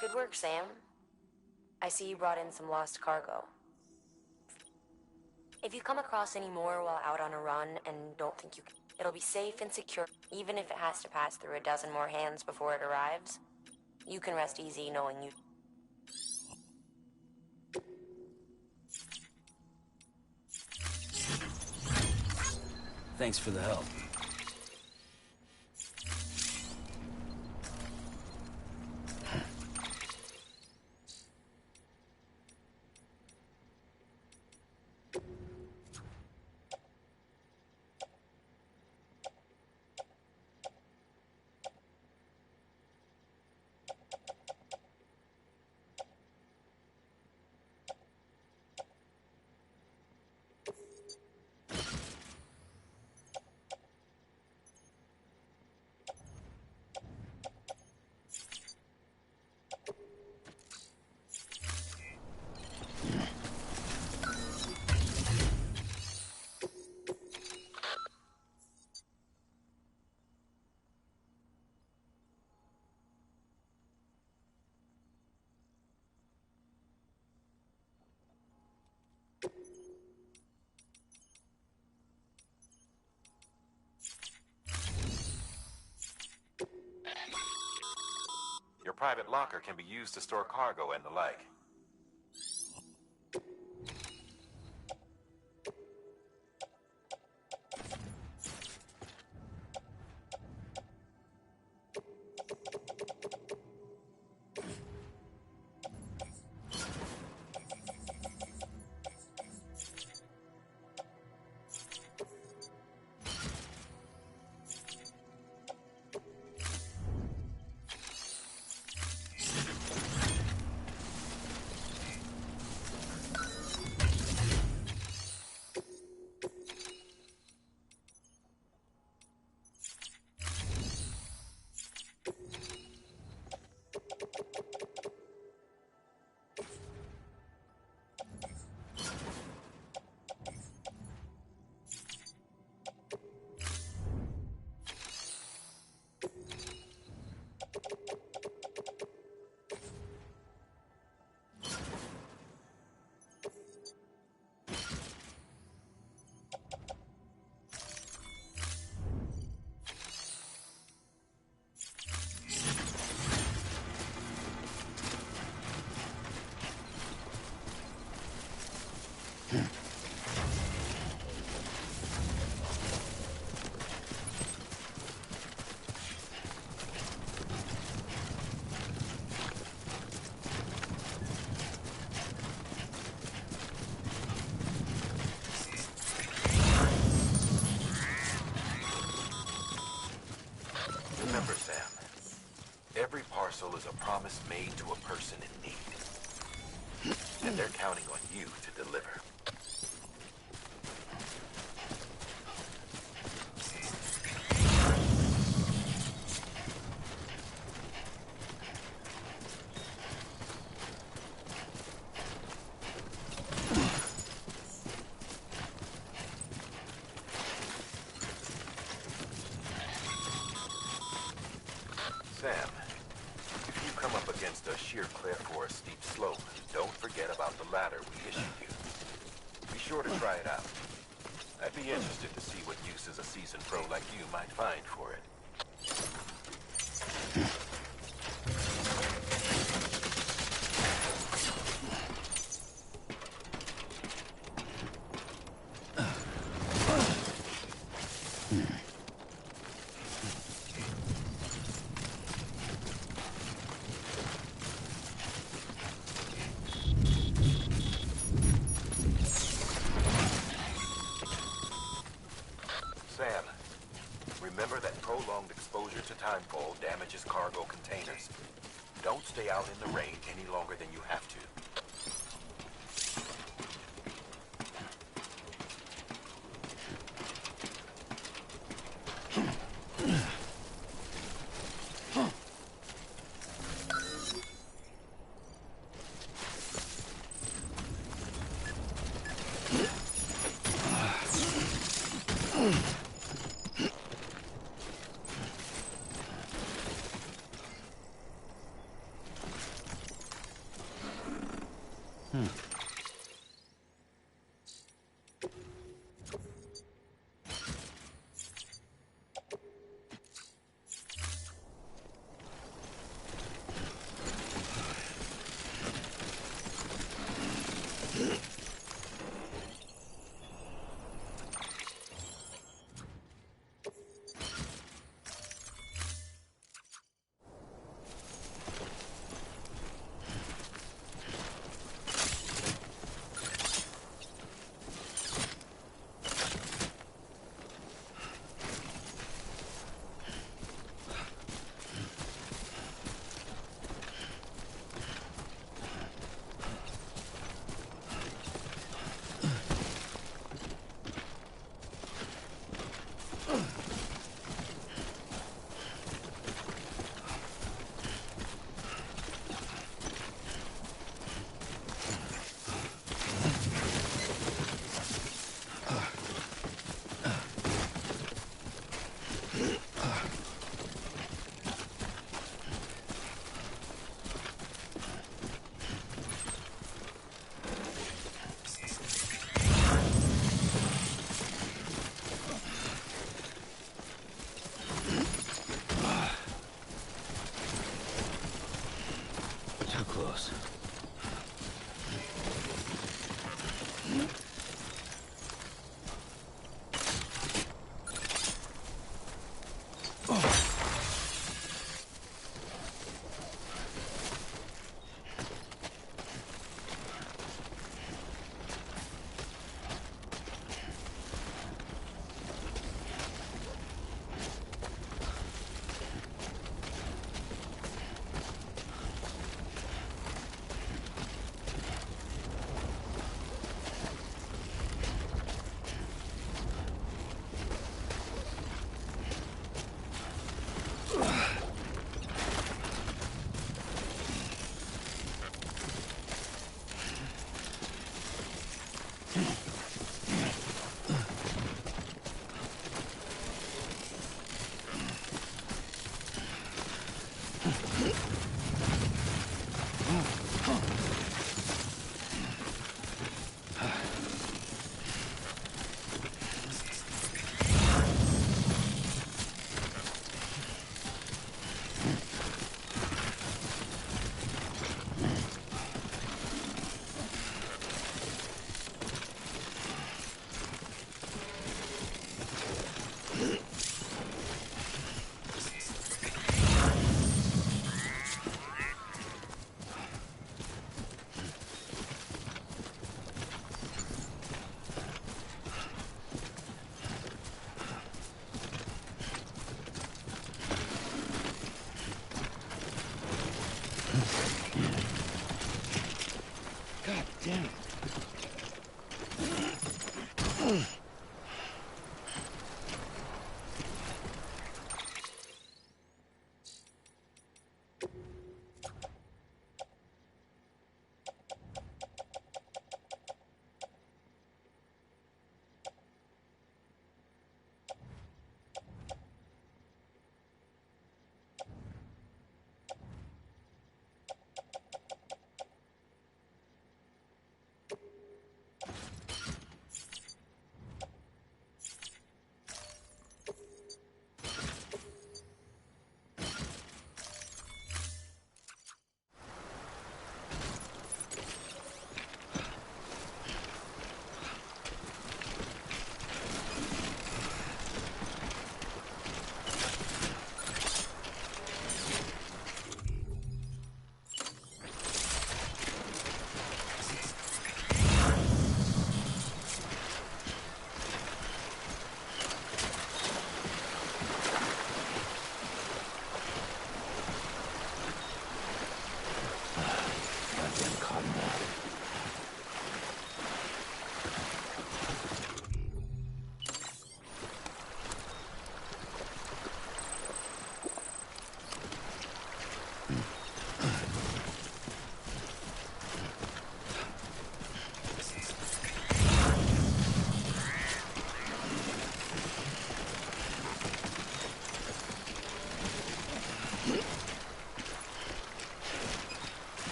Good work, Sam. I see you brought in some lost cargo. If you come across any more while out on a run and don't think you can, it'll be safe and secure, even if it has to pass through a dozen more hands before it arrives. You can rest easy knowing you... Thanks for the help. private locker can be used to store cargo and the like. Remember, Sam, every parcel is a promise made to a person in need. And they're counting on you to deliver. Sam, if you come up against a sheer cliff or a steep slope, don't forget about the ladder we issued you. Be sure to try it out. I'd be interested to see what uses a seasoned pro like you might find for it. Sam, remember that prolonged exposure to timefall damages cargo containers. Don't stay out in the rain any longer than you have to.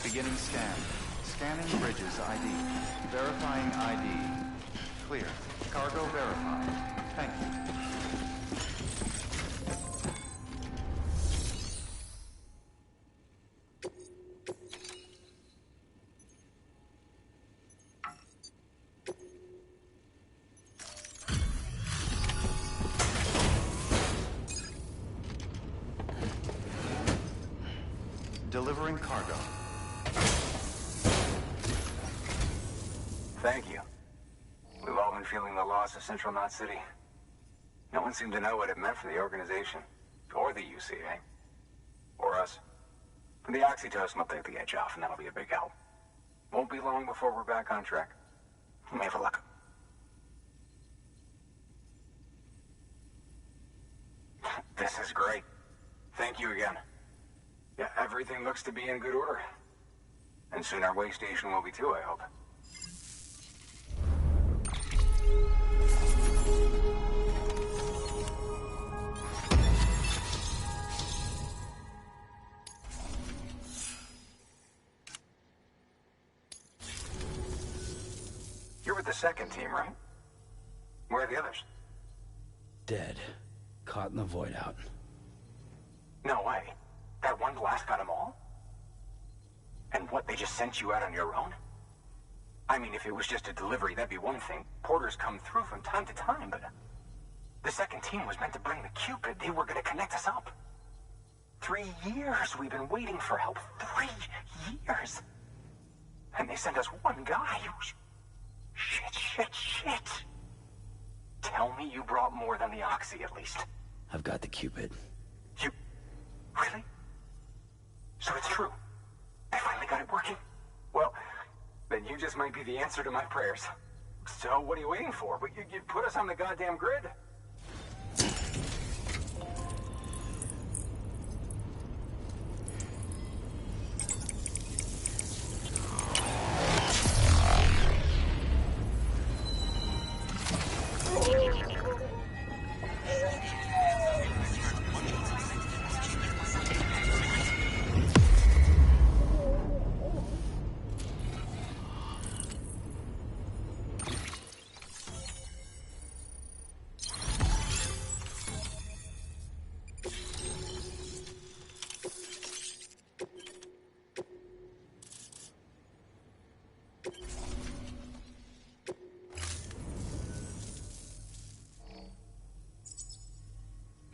Beginning scan. Scanning bridges ID. Verifying ID. Clear. Cargo verified. Thank you. Delivering cargo. Thank you. We've all been feeling the loss of Central Knot City. No one seemed to know what it meant for the organization, or the UCA, or us. The oxytocin will take the edge off, and that'll be a big help. Won't be long before we're back on track. You may have a luck. This is great. Thank you again. Yeah, everything looks to be in good order. And soon our way station will be too, I hope. You're with the second team, right? Where are the others? Dead. Caught in the void out. No way. That one blast got them all? And what, they just sent you out on your own? I mean, if it was just a delivery, that'd be one thing. Porters come through from time to time, but... The second team was meant to bring the Cupid. They were gonna connect us up. 3 years we've been waiting for help. 3 years! And they sent us one guy. Shit. Tell me you brought more than the Oxy, at least. I've got the Cupid. You... Really? So it's true. I finally got it working. Well, then you just might be the answer to my prayers. So what are you waiting for? You put us on the goddamn grid.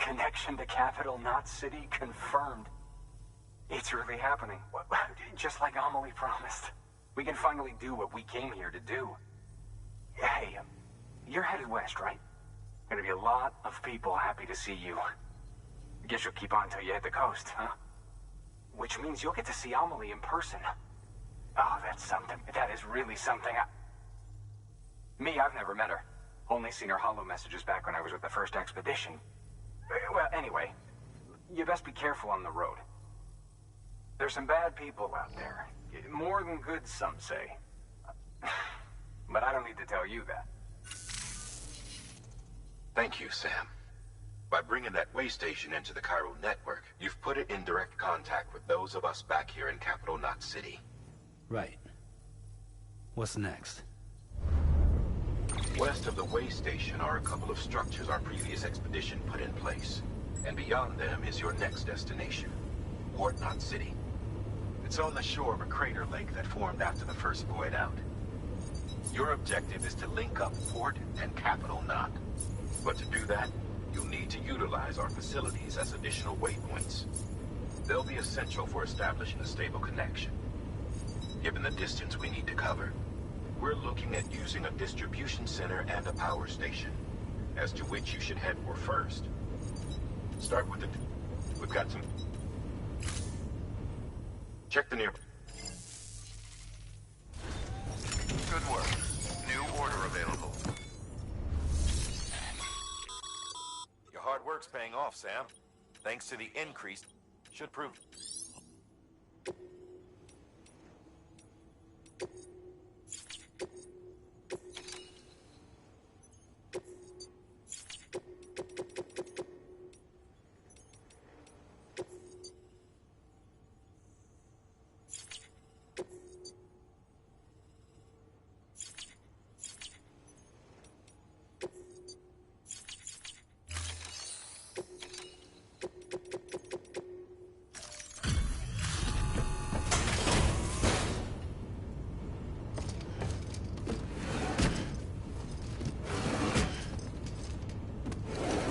Connection to capital, not city, confirmed. It's really happening. Just like Amelie promised. We can finally do what we came here to do. Hey, you're headed west, right? Gonna be a lot of people happy to see you. Guess you'll keep on until you hit the coast, huh? Which means you'll get to see Amelie in person. Oh, that's something. That is really something. Me, I've never met her. Only seen her holo messages back when I was with the first expedition. Well, anyway, you best be careful on the road. There's some bad people out there. More than good, some say. But I don't need to tell you that. Thank you, Sam. By bringing that way station into the Cairo network, you've put it in direct contact with those of us back here in Capital Knot City. Right. What's next? West of the way station are a couple of structures our previous expedition put in place. And beyond them is your next destination, Port Knot City. It's on the shore of a crater lake that formed after the first void out. Your objective is to link up Port and Capital Knot. But to do that, you'll need to utilize our facilities as additional waypoints. They'll be essential for establishing a stable connection. Given the distance we need to cover, we're looking at using a distribution center and a power station, as to which you should head for first. Start with it. We've got some... Check the near... Good work. New order available. Your hard work's paying off, Sam. Thanks to the increase, should prove...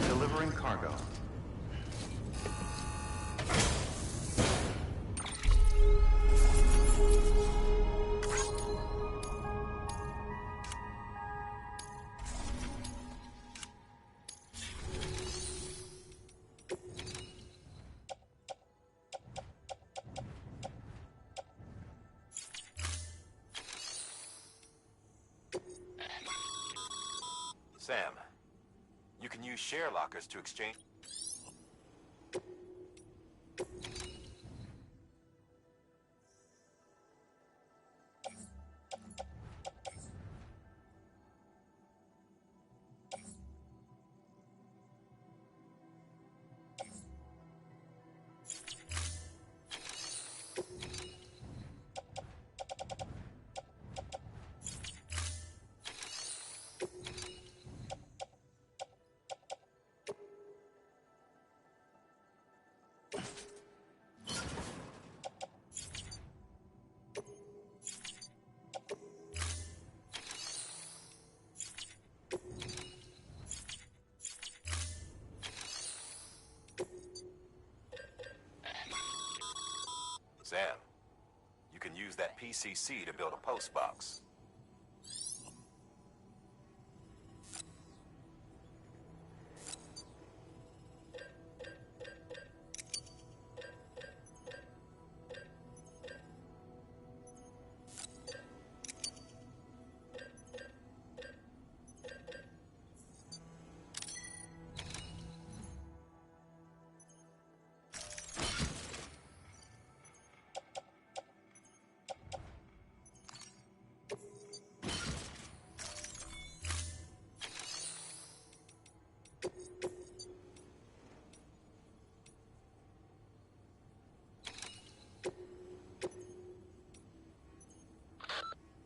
Delivering cargo. Sam, you can use share lockers to exchange... Sam, you can use that PCC to build a post box.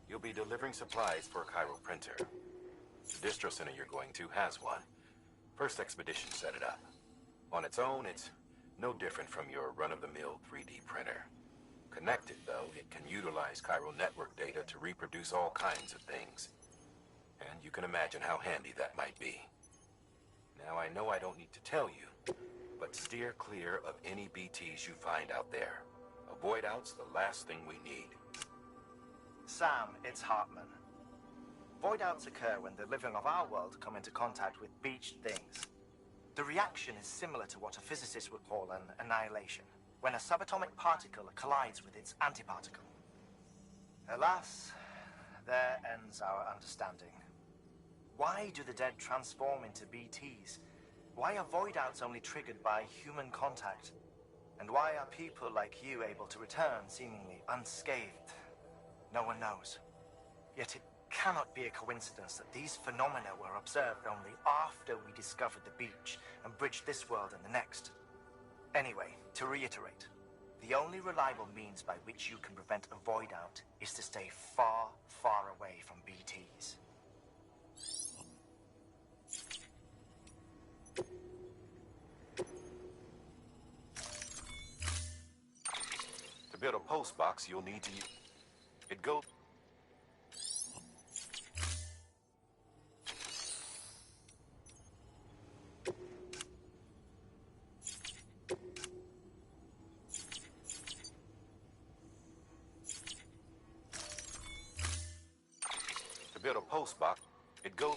You'll be delivering supplies for a Cairo printer. The distro center you're going to has one. First expedition set it up. On its own, it's no different from your run-of-the-mill 3D printer. Connected, though, it can utilize Cairo network data to reproduce all kinds of things. And you can imagine how handy that might be. Now, I know I don't need to tell you, But steer clear of any BTs you find out there. Avoid out's the last thing we need. Sam, it's Hartman. Void outs occur when the living of our world come into contact with beached things. The reaction is similar to what a physicist would call an annihilation, when a subatomic particle collides with its antiparticle. Alas, there ends our understanding. Why do the dead transform into BTs? Why are void outs only triggered by human contact? And why are people like you able to return seemingly unscathed? No one knows. Yet it cannot be a coincidence that these phenomena were observed only after we discovered the beach and bridged this world and the next. Anyway, to reiterate, the only reliable means by which you can prevent a void out is to stay far, far away from BTs. To build a post box, you'll need to use... It goes... To build a post box, it goes...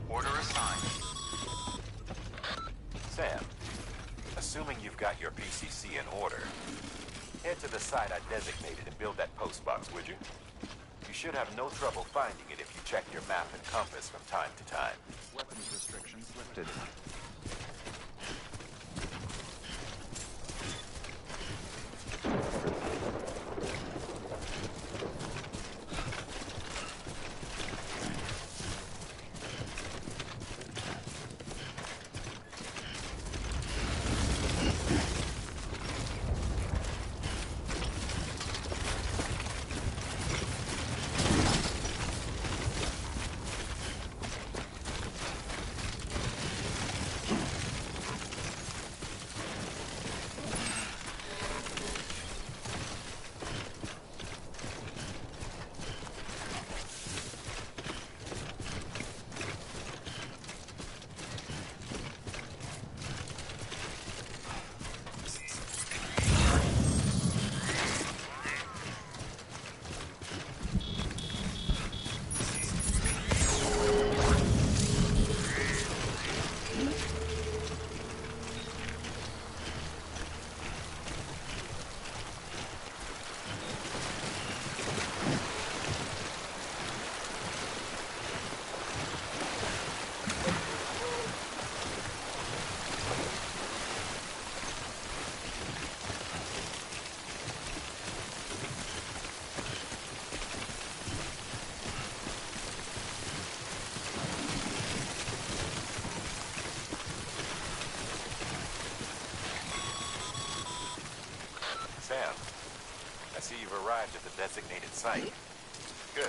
Order assigned. Sam, assuming you've got your PCC in order, head to the site I designated and build that post box, would you? You should have no trouble finding it if you check your map and compass from time to time. Weapons restrictions lifted. Sam, I see you've arrived at the designated site. Good.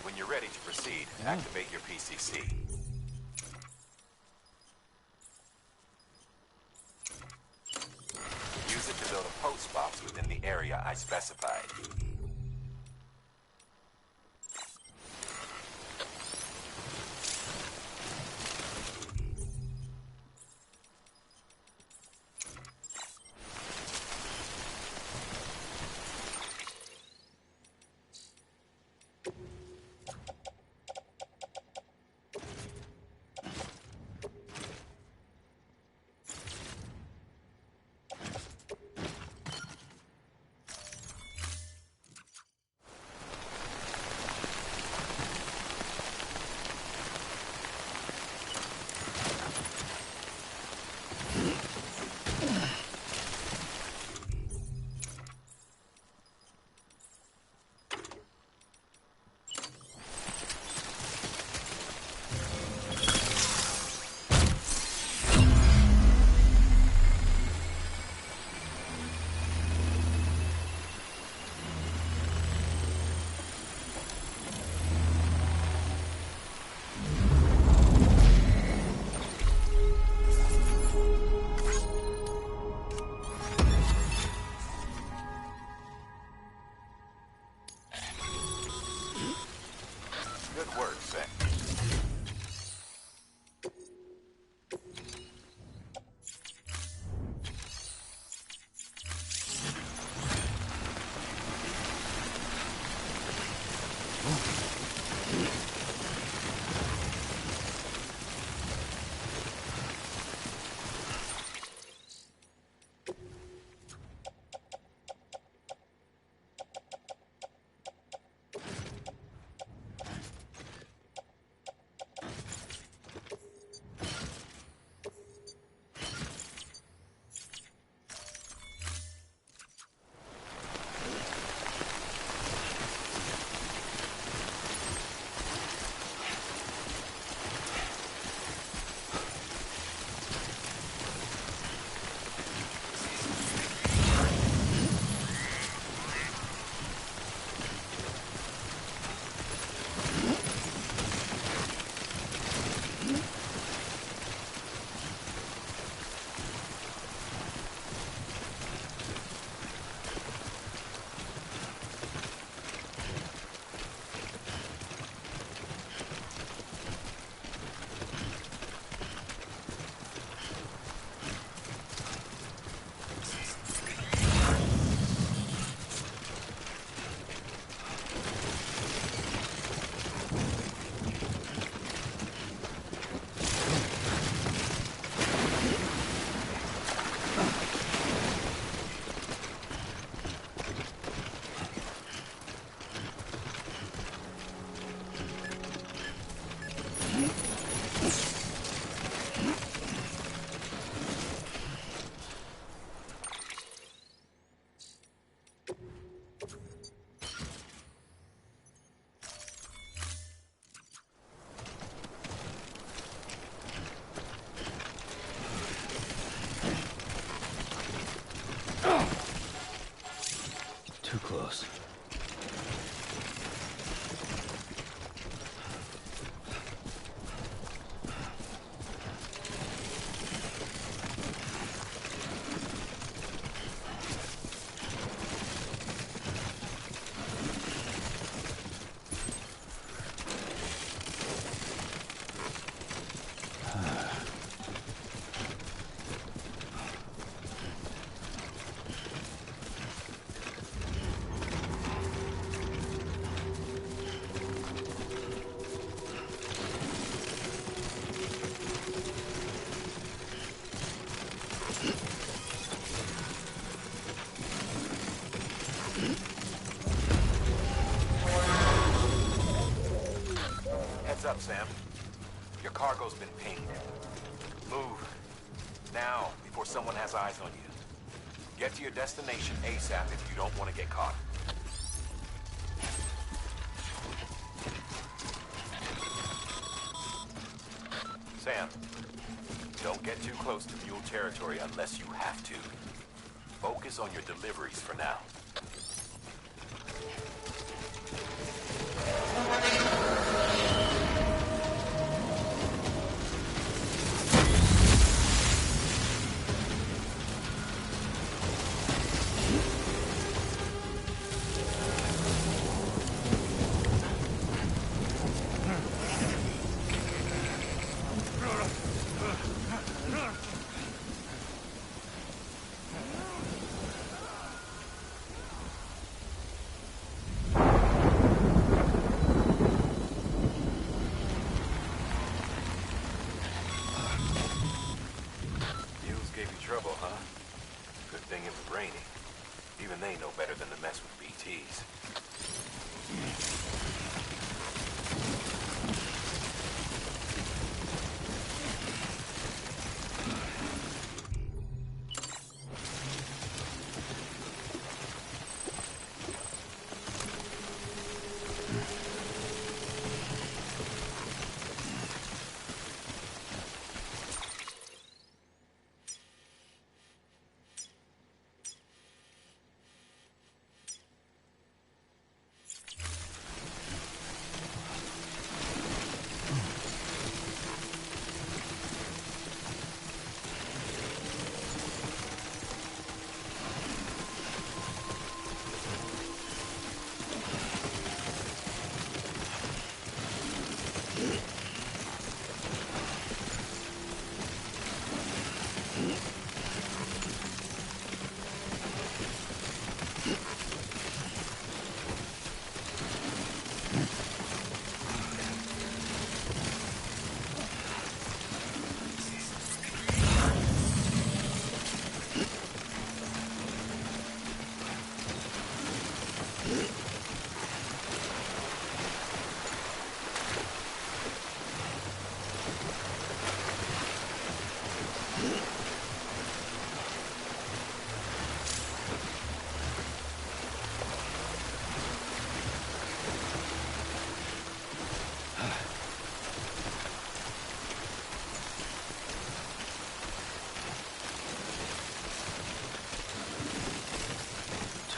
When you're ready to proceed, activate your PCC. Use it to build a post box within the area I specified. Too close. Heads up, Sam. Your cargo's been pinged. Move. Now, before someone has eyes on you. Get to your destination ASAP if you don't want to get caught. Sam, don't get too close to mule territory unless you have to. Focus on your deliveries for now. Trouble, huh? Good thing it was raining. Even they know better than to mess with BTs.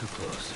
Too close.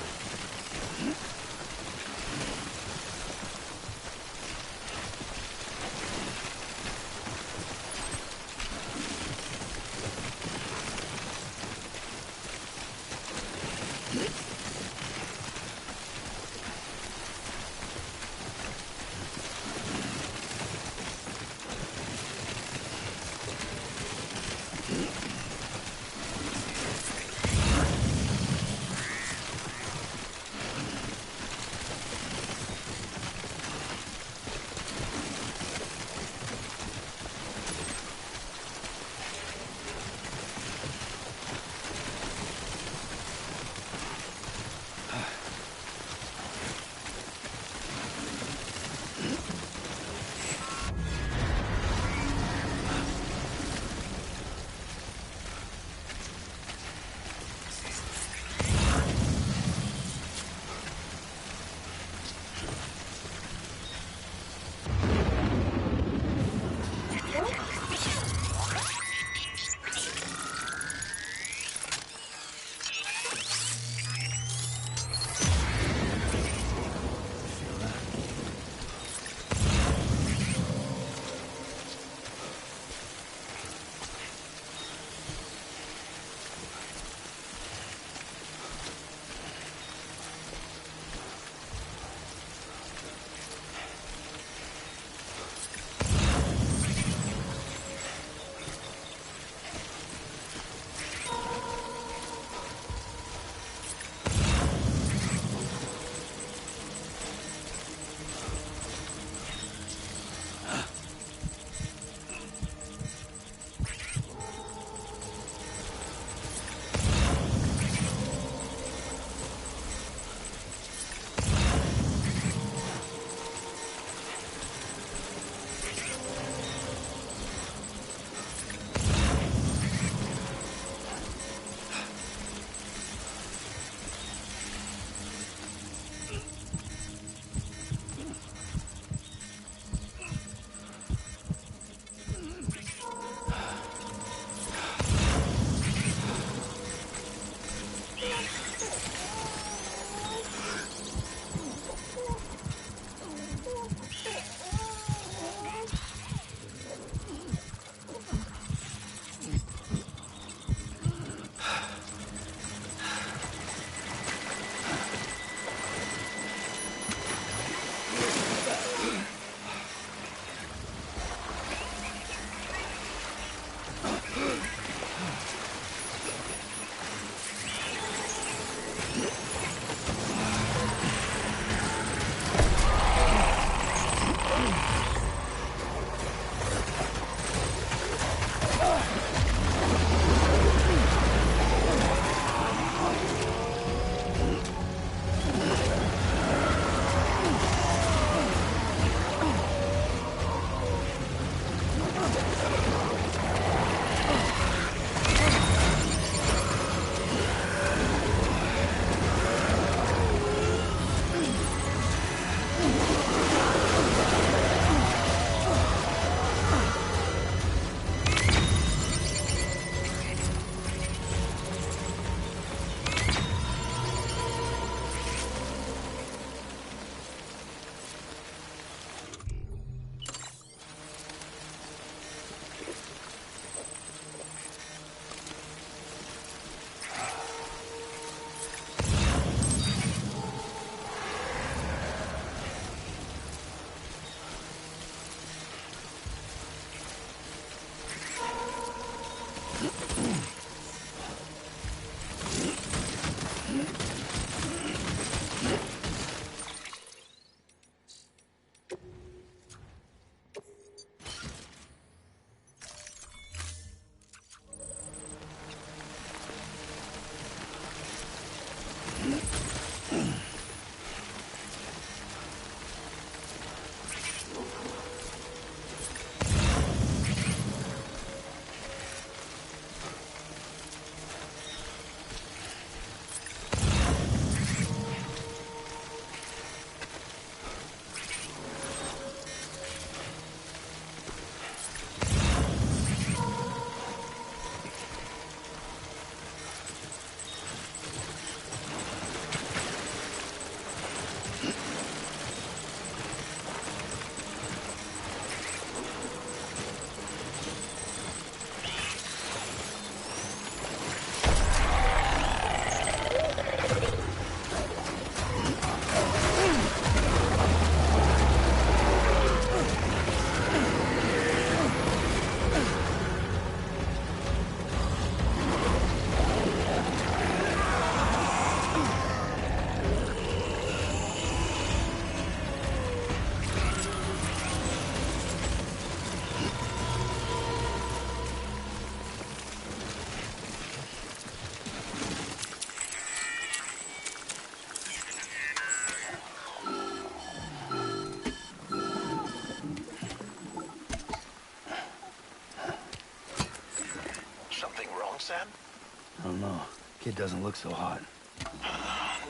Kid doesn't look so hot.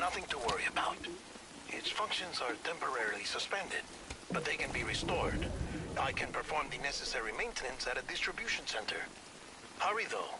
Nothing to worry about. Its functions are temporarily suspended, but they can be restored. I can perform the necessary maintenance at a distribution center. Hurry, though.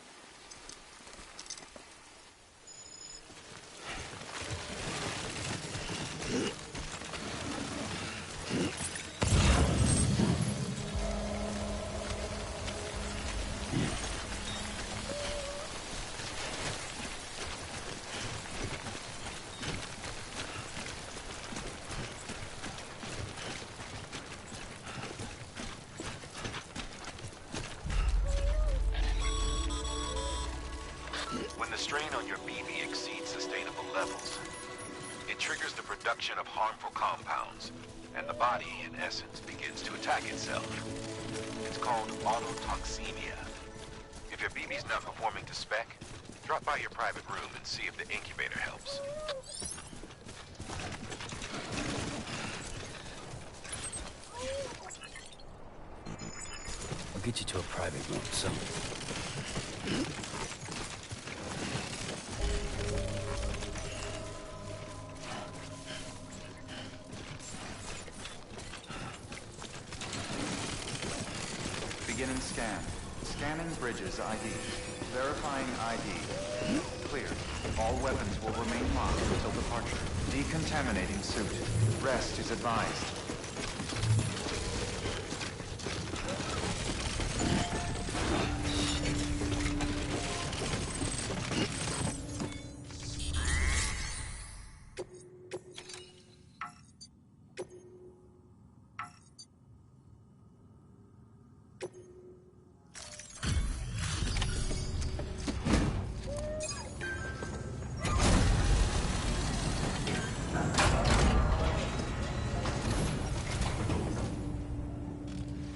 When the strain on your BB exceeds sustainable levels, it triggers the production of harmful compounds, and the body, in essence, begins to attack itself. It's called autotoxemia. If your BB's not performing to spec, drop by your private room and see if the incubator helps. I'll get you to a private room, so... Beginning scan. Scanning Bridges ID. Verifying ID. Clear. All weapons will remain locked until departure. Decontaminating suit. Rest is advised.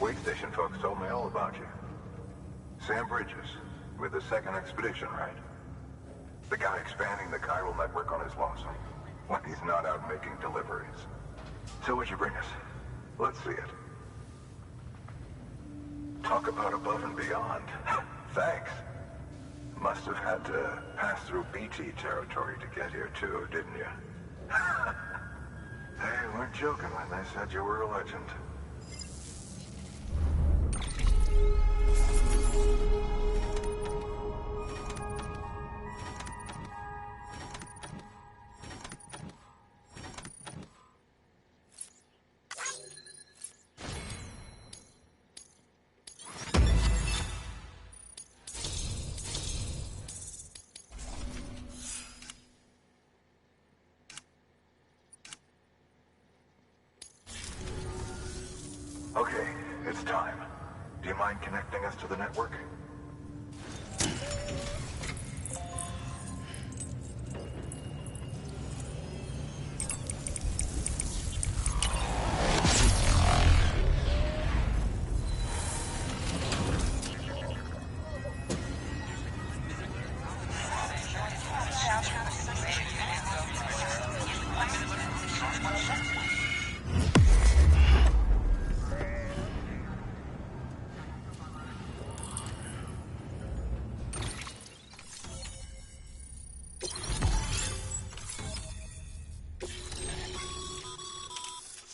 Wait station folks told me all about you. Sam Bridges, with the second expedition, right? The guy expanding the chiral network on his lonesome, when he's not out making deliveries. So what'd you bring us? Let's see it. Talk about above and beyond. Thanks. Must have had to pass through BT territory to get here too, didn't you? They weren't joking when they said you were a legend. Okay, it's time. Do you mind connecting us to the network?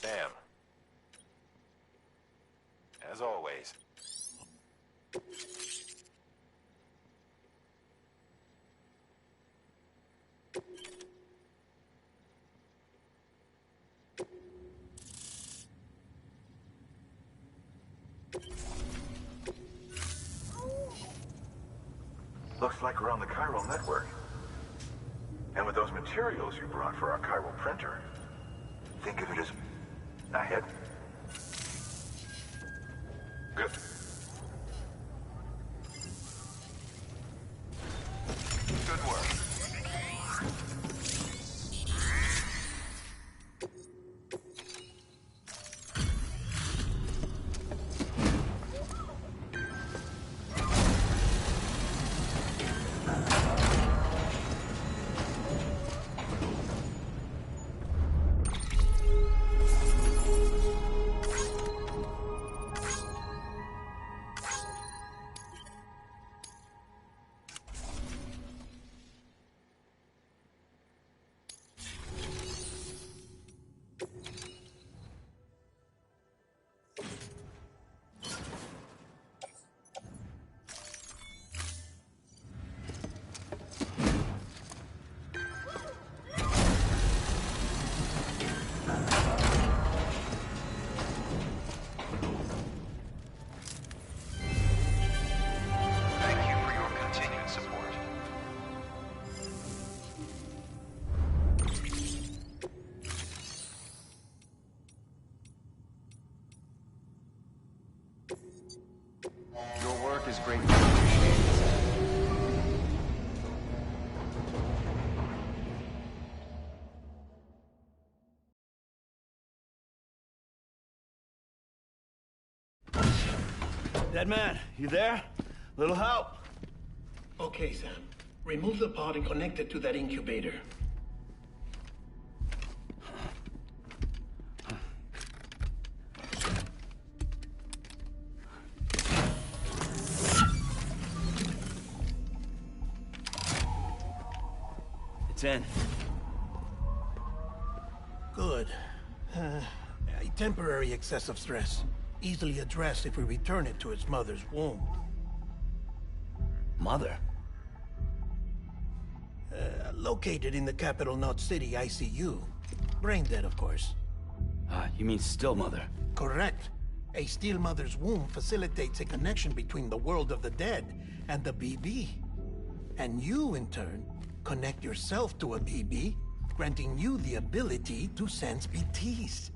Sam. As always. Looks like we're on the chiral network. And with those materials you brought for our chiral printer, think of it as a hit. Good. Good work. greatly appreciate it, Sam. Dead man, you there? Little help? Okay, Sam. Remove the pod and connect it to that incubator. It's in. Good. A temporary excessive stress. Easily addressed if we return it to its mother's womb. Mother? Located in the capital Knot City ICU. Brain dead, of course. You mean still mother? Correct. A still mother's womb facilitates a connection between the world of the dead and the BB. And you, in turn, connect yourself to a BB, granting you the ability to sense BTs.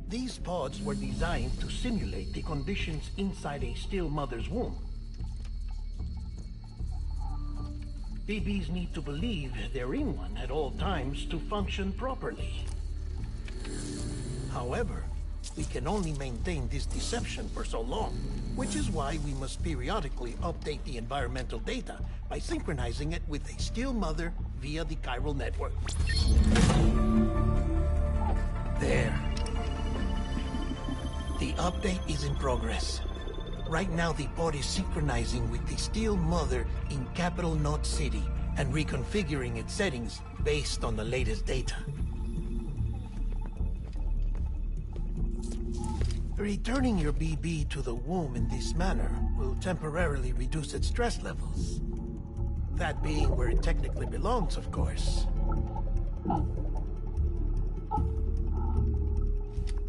These pods were designed to simulate the conditions inside a still mother's womb. BBs need to believe they're in one at all times to function properly. However, we can only maintain this deception for so long, which is why we must periodically update the environmental data by synchronizing it with a still mother via the chiral network. There. The update is in progress. Right now, the pod is synchronizing with the still mother in capital Knot City and reconfiguring its settings based on the latest data. Returning your BB to the womb in this manner will temporarily reduce its stress levels. That being where it technically belongs, of course.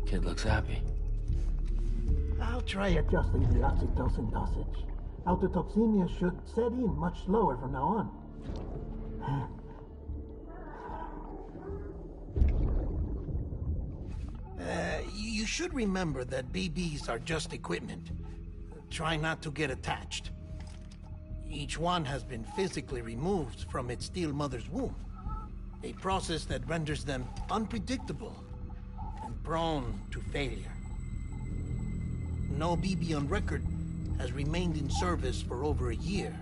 Kid looks happy. I'll try adjusting the oxytocin dosage. Autotoxemia should set in much slower from now on. You should remember that BBs are just equipment. Try not to get attached. Each one has been physically removed from its still mother's womb. A process that renders them unpredictable and prone to failure. No BB on record has remained in service for over a year.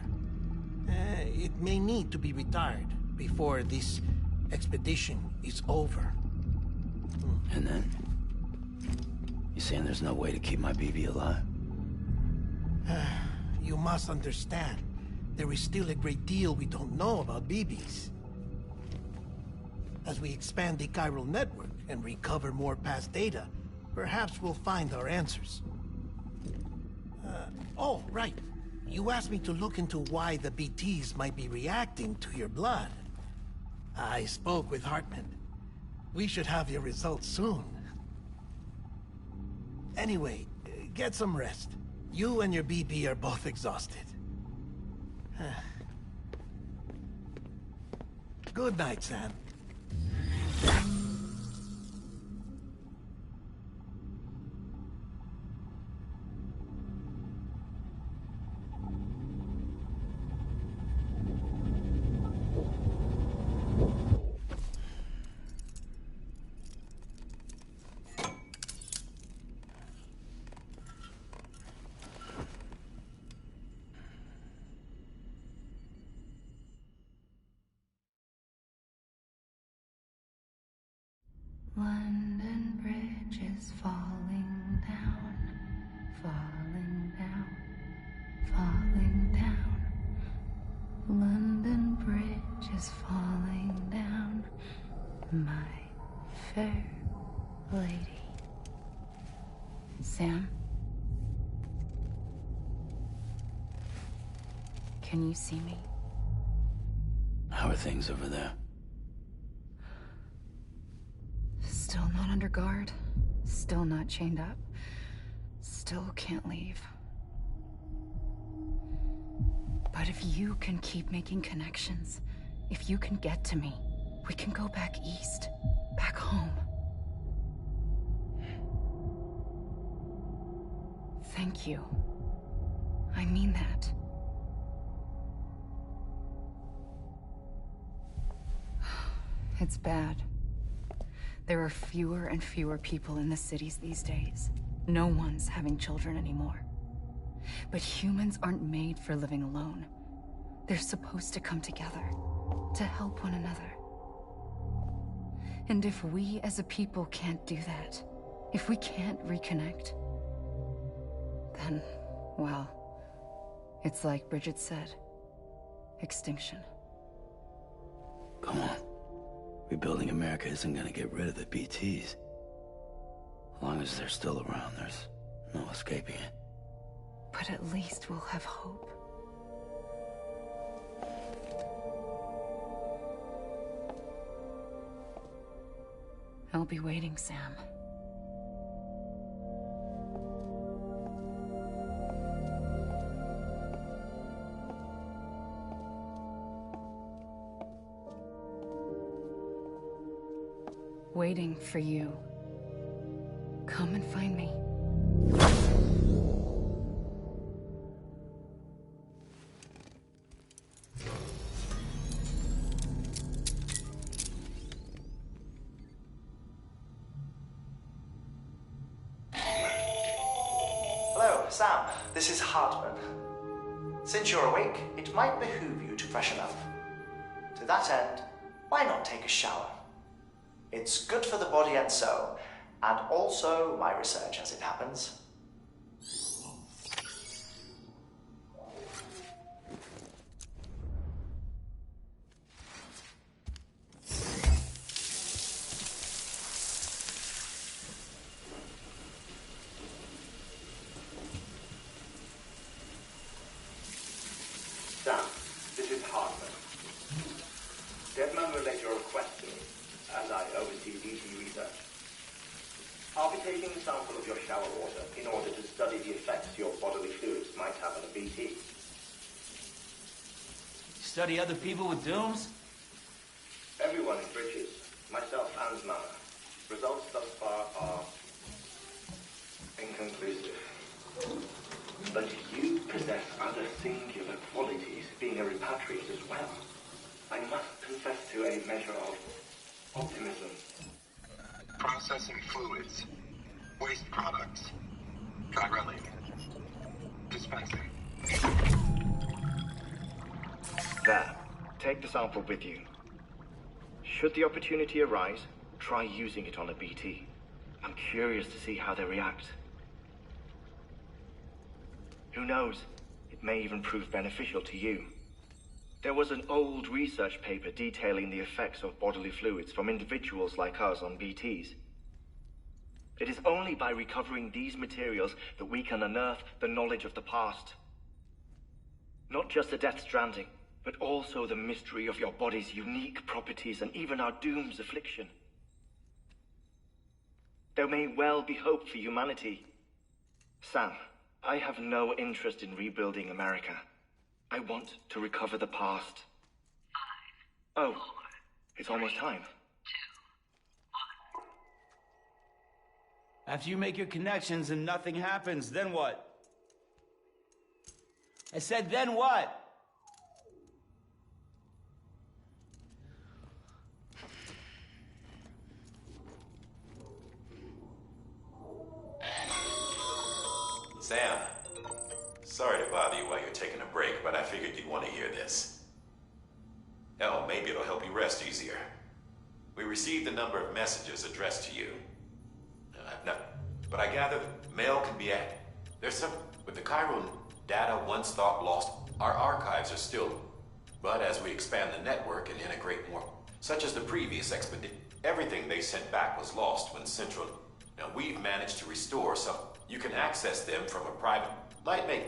It may need to be retired before this expedition is over. And then? You saying there's no way to keep my BB alive? You must understand, there is still a great deal we don't know about BBs. As we expand the chiral network and recover more past data, perhaps we'll find our answers. Oh, right. You asked me to look into why the BTs might be reacting to your blood. I spoke with Hartman. We should have your results soon. Anyway, get some rest. You and your BB are both exhausted. Good night, Sam. London Bridge is falling down, falling down, falling down. London Bridge is falling down, my fair lady. Sam? Can you see me? How are things over there? Still not under guard. Still not chained up. Still can't leave. But if you can keep making connections, if you can get to me, we can go back east. Back home. Thank you. I mean that. It's bad. There are fewer and fewer people in the cities these days. No one's having children anymore. But humans aren't made for living alone. They're supposed to come together, to help one another. And if we as a people can't do that, if we can't reconnect, then, well, it's like Bridget said, extinction. Come on. Rebuilding America isn't gonna get rid of the BTs. As long as they're still around, there's no escaping it. But at least we'll have hope. I'll be waiting, Sam. Waiting for you. Come and find me. Hello, Sam. This is Hartman. Since you're awake, it might behoove you to freshen up. To that end, why not take a shower? It's good for the body and soul, and also my research as it happens. Sam, this is Hartman. Deadman relayed your request to me, as I oversee BT research. I'll be taking a sample of your shower water in order to study the effects your bodily fluids might have on a BT. Study other people with dooms? Everyone in Bridges, myself and Mama. Results thus far are inconclusive. But you possess other singular qualities, being a repatriate as well. I must confess to a measure of optimism. Processing fluids. Waste products. Dry dispensing. There. Take the sample with you. Should the opportunity arise, try using it on a BT. I'm curious to see how they react. Who knows? It may even prove beneficial to you. There was an old research paper detailing the effects of bodily fluids from individuals like us on BTs. It is only by recovering these materials that we can unearth the knowledge of the past. Not just the Death Stranding, but also the mystery of your body's unique properties and even our doom's affliction. There may well be hope for humanity. Sam, I have no interest in rebuilding America. I want to recover the past. 5, 4, oh, it's almost time. 2, 1. After you make your connections and nothing happens, then what? I said, then what? Sam, sorry to bother you while you're taking a break, but I figured you'd want to hear this. Hell, maybe it'll help you rest easier. We received a number of messages addressed to you. But I gather the mail can be added. There's some... With the chiral data once thought lost, our archives are still... But as we expand the network and integrate more, such as the previous expedition, everything they sent back was lost when Central... Now, we've managed to restore some... You can access them from a private... Might make